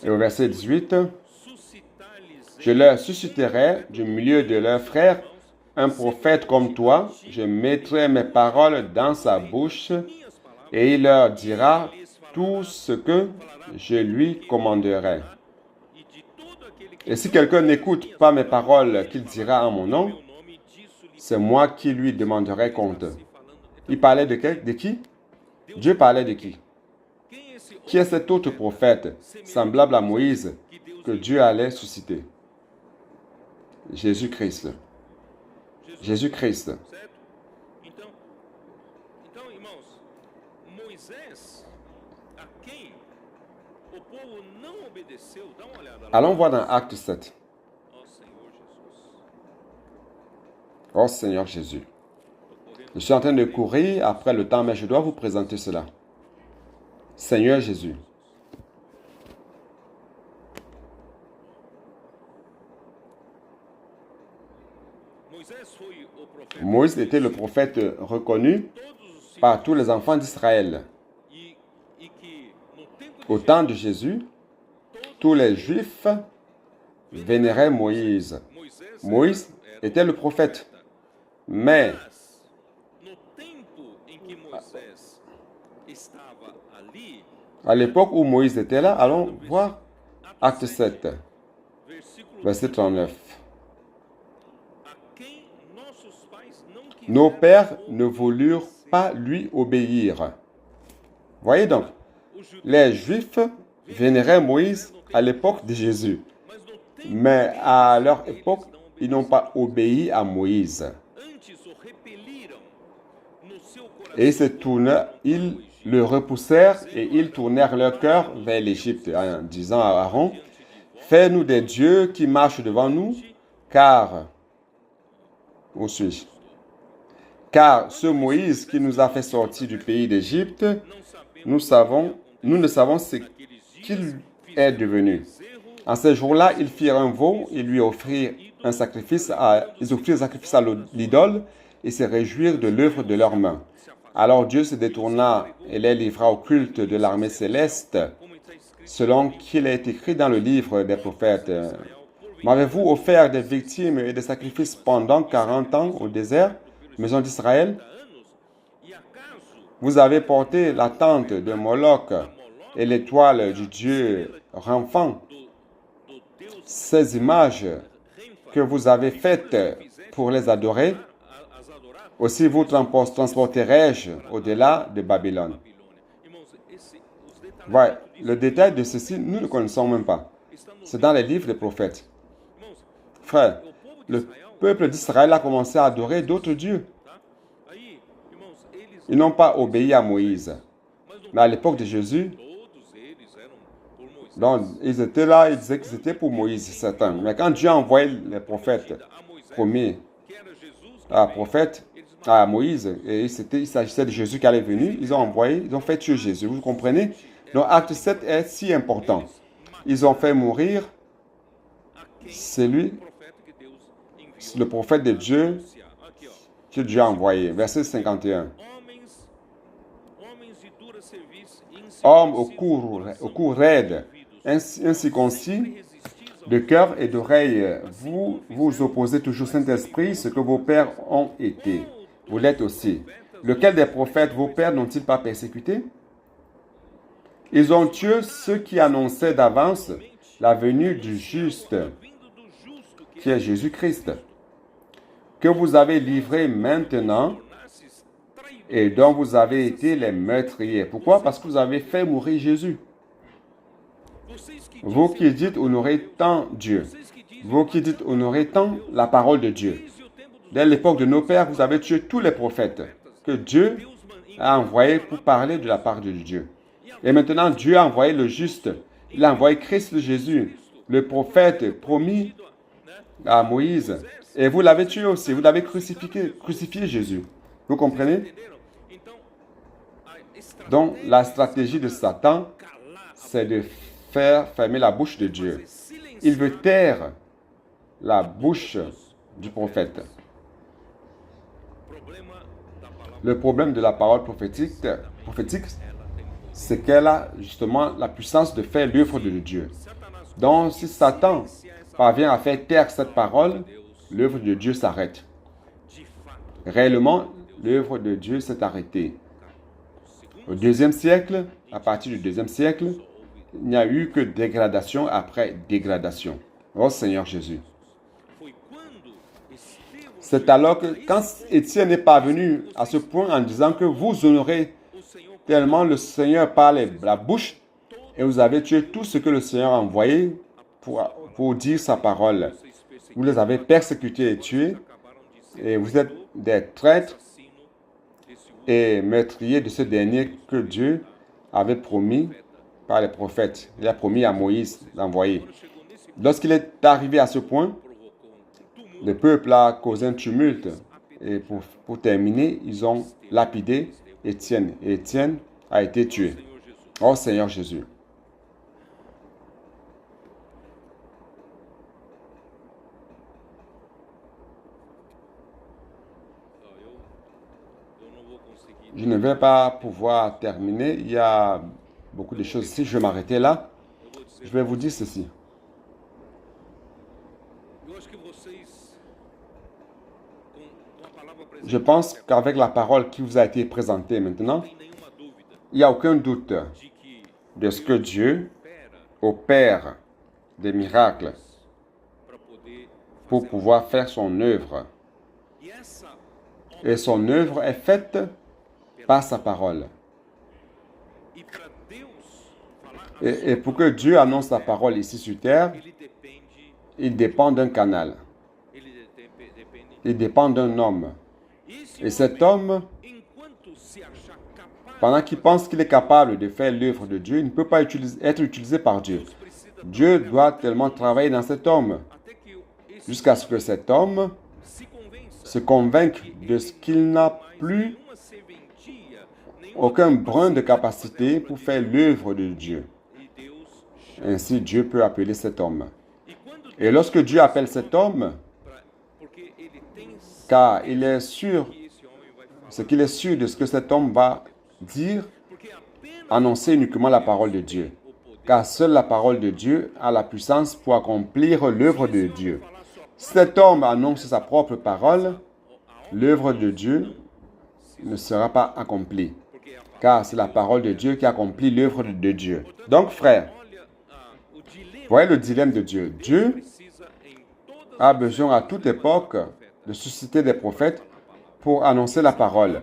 Et au verset 18, je leur susciterai du milieu de leurs frères un prophète comme toi. Je mettrai mes paroles dans sa bouche et il leur dira tout ce que je lui commanderai. Et si quelqu'un n'écoute pas mes paroles qu'il dira en mon nom, c'est moi qui lui demanderai compte. Il parlait de qui? Dieu parlait de qui? Qui est cet autre prophète, semblable à Moïse, que Dieu allait susciter? Jésus-Christ. Jésus-Christ. Allons voir dans Acte 7. Oh Seigneur Jésus. Je suis en train de courir après le temps, mais je dois vous présenter cela. Seigneur Jésus. Moïse était le prophète reconnu par tous les enfants d'Israël. Au temps de Jésus, tous les Juifs vénéraient Moïse. Moïse était le prophète. Mais à l'époque où Moïse était là, allons voir Acte 7, verset 39. Nos pères ne voulurent pas lui obéir. Voyez donc, les Juifs vénéraient Moïse à l'époque de Jésus. Mais à leur époque, ils n'ont pas obéi à Moïse. Et ils le repoussèrent et ils tournèrent leur cœur vers l'Égypte en disant à Aaron, « Fais-nous des dieux qui marchent devant nous, car... » Où suis-je? Car ce Moïse qui nous a fait sortir du pays d'Égypte, nous ne savons ce qu'il est devenu. En ces jours-là, ils firent un veau et lui offrirent un sacrifice à l'idole et se réjouirent de l'œuvre de leurs mains. Alors Dieu se détourna et les livra au culte de l'armée céleste, selon qu'il est écrit dans le livre des prophètes. M'avez-vous offert des victimes et des sacrifices pendant 40 ans au désert, maison d'Israël? Vous avez porté la tente de Moloch et l'étoile du dieu Remphan. Ces images que vous avez faites pour les adorer, aussi vous transporterai-je au-delà de Babylone. Ouais, le détail de ceci, nous ne le connaissons même pas. C'est dans les livres des prophètes. Frère, le peuple d'Israël a commencé à adorer d'autres dieux. Ils n'ont pas obéi à Moïse. Mais à l'époque de Jésus, donc, ils étaient là, ils disaient qu'ils étaient pour Moïse, certains. Mais quand Dieu a envoyé les prophètes premiers à Moïse, et il s'agissait de Jésus qui allait venir, ils ont fait tuer Jésus. Vous comprenez? Donc, acte 7 est si important. Ils ont fait mourir celui, le prophète de Dieu que Dieu a envoyé. Verset 51. Hommes au cou raide, incirconcis, de cœur et d'oreille, vous vous opposez toujours au Saint-Esprit, ce que vos pères ont été. Vous l'êtes aussi. Lequel des prophètes vos pères n'ont-ils pas persécuté? Ils ont tué ceux qui annonçaient d'avance la venue du juste, qui est Jésus-Christ, que vous avez livré maintenant et dont vous avez été les meurtriers. Pourquoi? Parce que vous avez fait mourir Jésus. Vous qui dites honorer tant Dieu, vous qui dites honorer tant la parole de Dieu. Dès l'époque de nos pères, vous avez tué tous les prophètes que Dieu a envoyés pour parler de la part de Dieu. Et maintenant, Dieu a envoyé le juste. Il a envoyé Christ Jésus, le prophète promis à Moïse. Et vous l'avez tué aussi. Vous l'avez crucifié Jésus. Vous comprenez? Donc, la stratégie de Satan, c'est de faire fermer la bouche de Dieu. Il veut taire la bouche du prophète. Le problème de la parole prophétique, c'est qu'elle a justement la puissance de faire l'œuvre de Dieu. Donc, si Satan parvient à faire taire cette parole, l'œuvre de Dieu s'arrête. Réellement, l'œuvre de Dieu s'est arrêtée. Au deuxième siècle, à partir du deuxième siècle, il n'y a eu que dégradation après dégradation. Oh Seigneur Jésus. C'est alors que quand Étienne est parvenu à ce point en disant que vous honorez tellement le Seigneur par la bouche et vous avez tué tout ce que le Seigneur a envoyé pour dire sa parole. Vous les avez persécutés et tués et vous êtes des traîtres et meurtriers de ce dernier que Dieu avait promis par les prophètes. Il a promis à Moïse d'envoyer. Lorsqu'il est arrivé à ce point, le peuple a causé un tumulte. Et pour terminer, ils ont lapidé Étienne. Et Étienne a été tué. Oh Seigneur Jésus. Je ne vais pas pouvoir terminer. Il y a beaucoup de choses ici. Je vais m'arrêter là. Je vais vous dire ceci. Je pense qu'avec la parole qui vous a été présentée maintenant, il n'y a aucun doute de ce que Dieu opère des miracles pour pouvoir faire son œuvre. Et son œuvre est faite par sa parole. Et pour que Dieu annonce la parole ici sur terre, il dépend d'un canal. Il dépend d'un homme. Et cet homme, pendant qu'il pense qu'il est capable de faire l'œuvre de Dieu, il ne peut pas être utilisé par Dieu. Dieu doit tellement travailler dans cet homme jusqu'à ce que cet homme se convainque de ce qu'il n'a plus aucun brin de capacité pour faire l'œuvre de Dieu. Ainsi, Dieu peut appeler cet homme. Et lorsque Dieu appelle cet homme, car il est sûr, c'est qu'il est sûr de ce que cet homme va dire, annoncer uniquement la parole de Dieu. Car seule la parole de Dieu a la puissance pour accomplir l'œuvre de Dieu. Si cet homme annonce sa propre parole, l'œuvre de Dieu ne sera pas accomplie. Car c'est la parole de Dieu qui accomplit l'œuvre de Dieu. Donc, frère, voyez le dilemme de Dieu. Dieu a besoin à toute époque de susciter des prophètes pour annoncer la parole.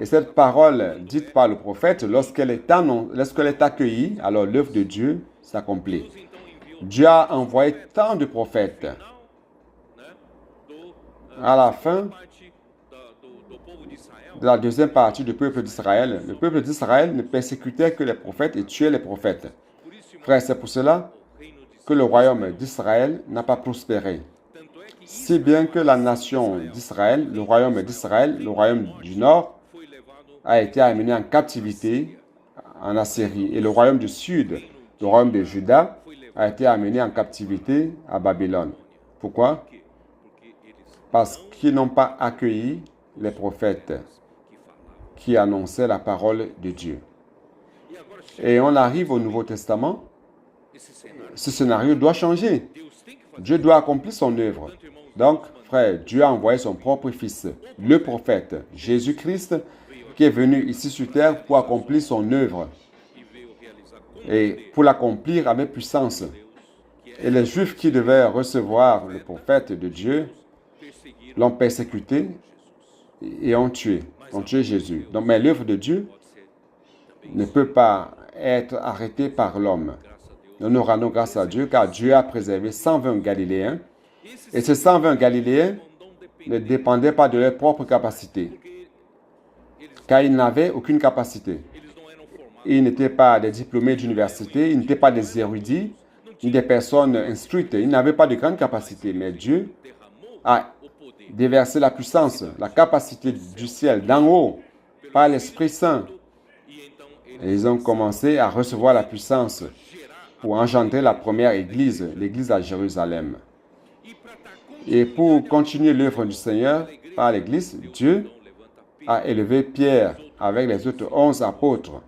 Et cette parole dite par le prophète, lorsqu'elle est accueillie, alors l'œuvre de Dieu s'accomplit. Dieu a envoyé tant de prophètes. À la fin de la deuxième partie du peuple d'Israël, le peuple d'Israël ne persécutait que les prophètes et tuait les prophètes. Frère, c'est pour cela que le royaume d'Israël n'a pas prospéré. Si bien que la nation d'Israël, le royaume du Nord, a été amené en captivité en Assyrie. Et le royaume du Sud, le royaume de Juda, a été amené en captivité à Babylone. Pourquoi? Parce qu'ils n'ont pas accueilli les prophètes qui annonçaient la parole de Dieu. Et on arrive au Nouveau Testament. Ce scénario doit changer. Dieu doit accomplir son œuvre. Donc, frère, Dieu a envoyé son propre Fils, le prophète, Jésus-Christ, qui est venu ici sur terre pour accomplir son œuvre. Et pour l'accomplir avec puissance. Et les Juifs qui devaient recevoir le prophète de Dieu l'ont persécuté et ont tué Jésus. Donc, mais l'œuvre de Dieu ne peut pas être arrêtée par l'homme. Nous rendons grâce à Dieu car Dieu a préservé 120 Galiléens. Et ces 120 Galiléens ne dépendaient pas de leur propre capacité, car ils n'avaient aucune capacité. Ils n'étaient pas des diplômés d'université, ils n'étaient pas des érudits, ni des personnes instruites. Ils n'avaient pas de grande capacité, mais Dieu a déversé la puissance, la capacité du ciel, d'en haut, par l'Esprit Saint. Et ils ont commencé à recevoir la puissance pour engendrer la première église, l'église à Jérusalem. Et pour continuer l'œuvre du Seigneur par l'église, Dieu a élevé Pierre avec les autres 11 apôtres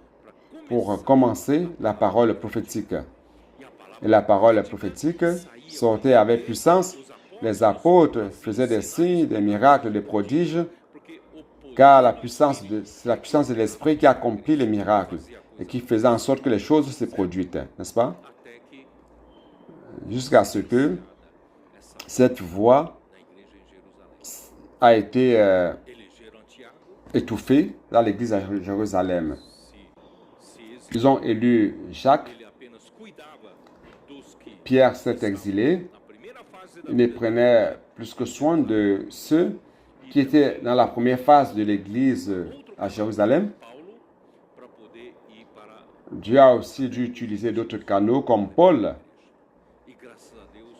pour commencer la parole prophétique. Et la parole prophétique sortait avec puissance. Les apôtres faisaient des signes, des miracles, des prodiges, car c'est la puissance de l'Esprit qui accomplit les miracles et qui faisait en sorte que les choses se produisent, n'est-ce pas? Jusqu'à ce que cette voix a été étouffée dans l'église à Jérusalem. Ils ont élu Jacques. Pierre s'est exilé. Il ne prenait plus que soin de ceux qui étaient dans la première phase de l'église à Jérusalem. Dieu a aussi dû utiliser d'autres canaux comme Paul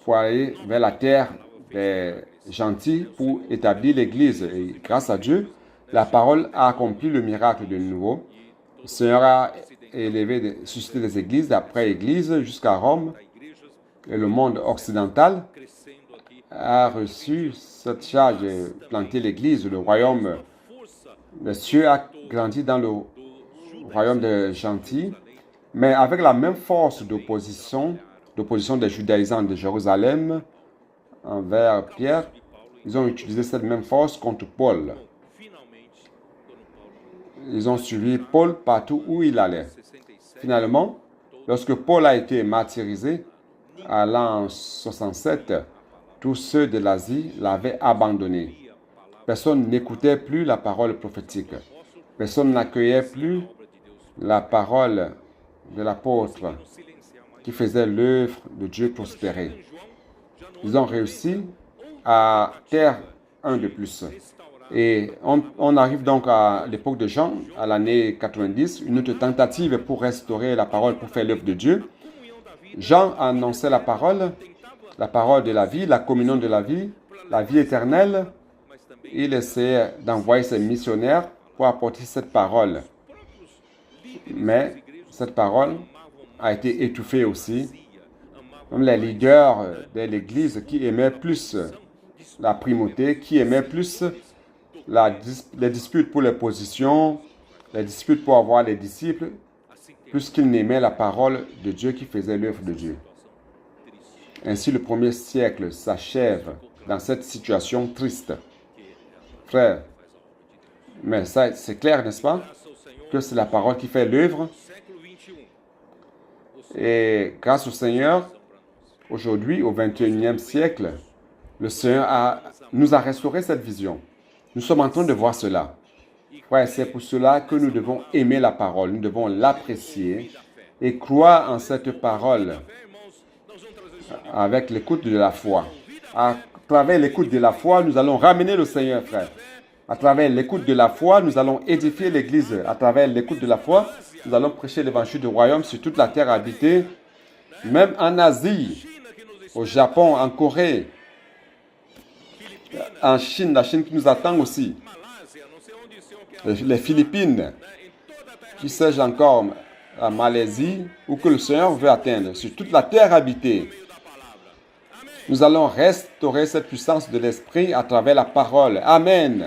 pour aller vers la terre des gentils pour établir l'église. Et grâce à Dieu, la parole a accompli le miracle de nouveau. Le Seigneur a suscité des églises après église jusqu'à Rome. Et le monde occidental a reçu cette charge de planter l'église. Le royaume des cieux a grandi dans le royaume des gentils, mais avec la même force d'opposition des judaïsants de Jérusalem envers Pierre, ils ont utilisé cette même force contre Paul. Ils ont suivi Paul partout où il allait. Finalement, lorsque Paul a été martyrisé à l'an 67, tous ceux de l'Asie l'avaient abandonné. Personne n'écoutait plus la parole prophétique. Personne n'accueillait plus la parole de l'apôtre qui faisait l'œuvre de Dieu prospérer. Ils ont réussi à taire un de plus. Et on arrive donc à l'époque de Jean, à l'année 90, une autre tentative pour restaurer la parole, pour faire l'œuvre de Dieu. Jean annonçait la parole de la vie, la communion de la vie éternelle. Il essayait d'envoyer ses missionnaires pour apporter cette parole. Mais cette parole a été étouffée aussi. Même les leaders de l'Église qui aimaient plus la primauté, qui aimaient plus les disputes pour les positions, les disputes pour avoir les disciples, plus qu'ils n'aimaient la parole de Dieu qui faisait l'œuvre de Dieu. Ainsi, le premier siècle s'achève dans cette situation triste. Frère, mais ça, c'est clair, n'est-ce pas, que c'est la parole qui fait l'œuvre. Et grâce au Seigneur, aujourd'hui, au 21e siècle, le Seigneur nous a restauré cette vision. Nous sommes en train de voir cela. Frère, c'est pour cela que nous devons aimer la parole, nous devons l'apprécier et croire en cette parole avec l'écoute de la foi. À travers l'écoute de la foi, nous allons ramener le Seigneur, frère. À travers l'écoute de la foi, nous allons édifier l'Église. À travers l'écoute de la foi, nous allons prêcher l'évangile du royaume sur toute la terre habitée, même en Asie, au Japon, en Corée, en Chine, la Chine qui nous attend aussi, les Philippines, qui sais-je encore, la Malaisie, où que le Seigneur veut atteindre, sur toute la terre habitée. Nous allons restaurer cette puissance de l'Esprit à travers la parole. Amen.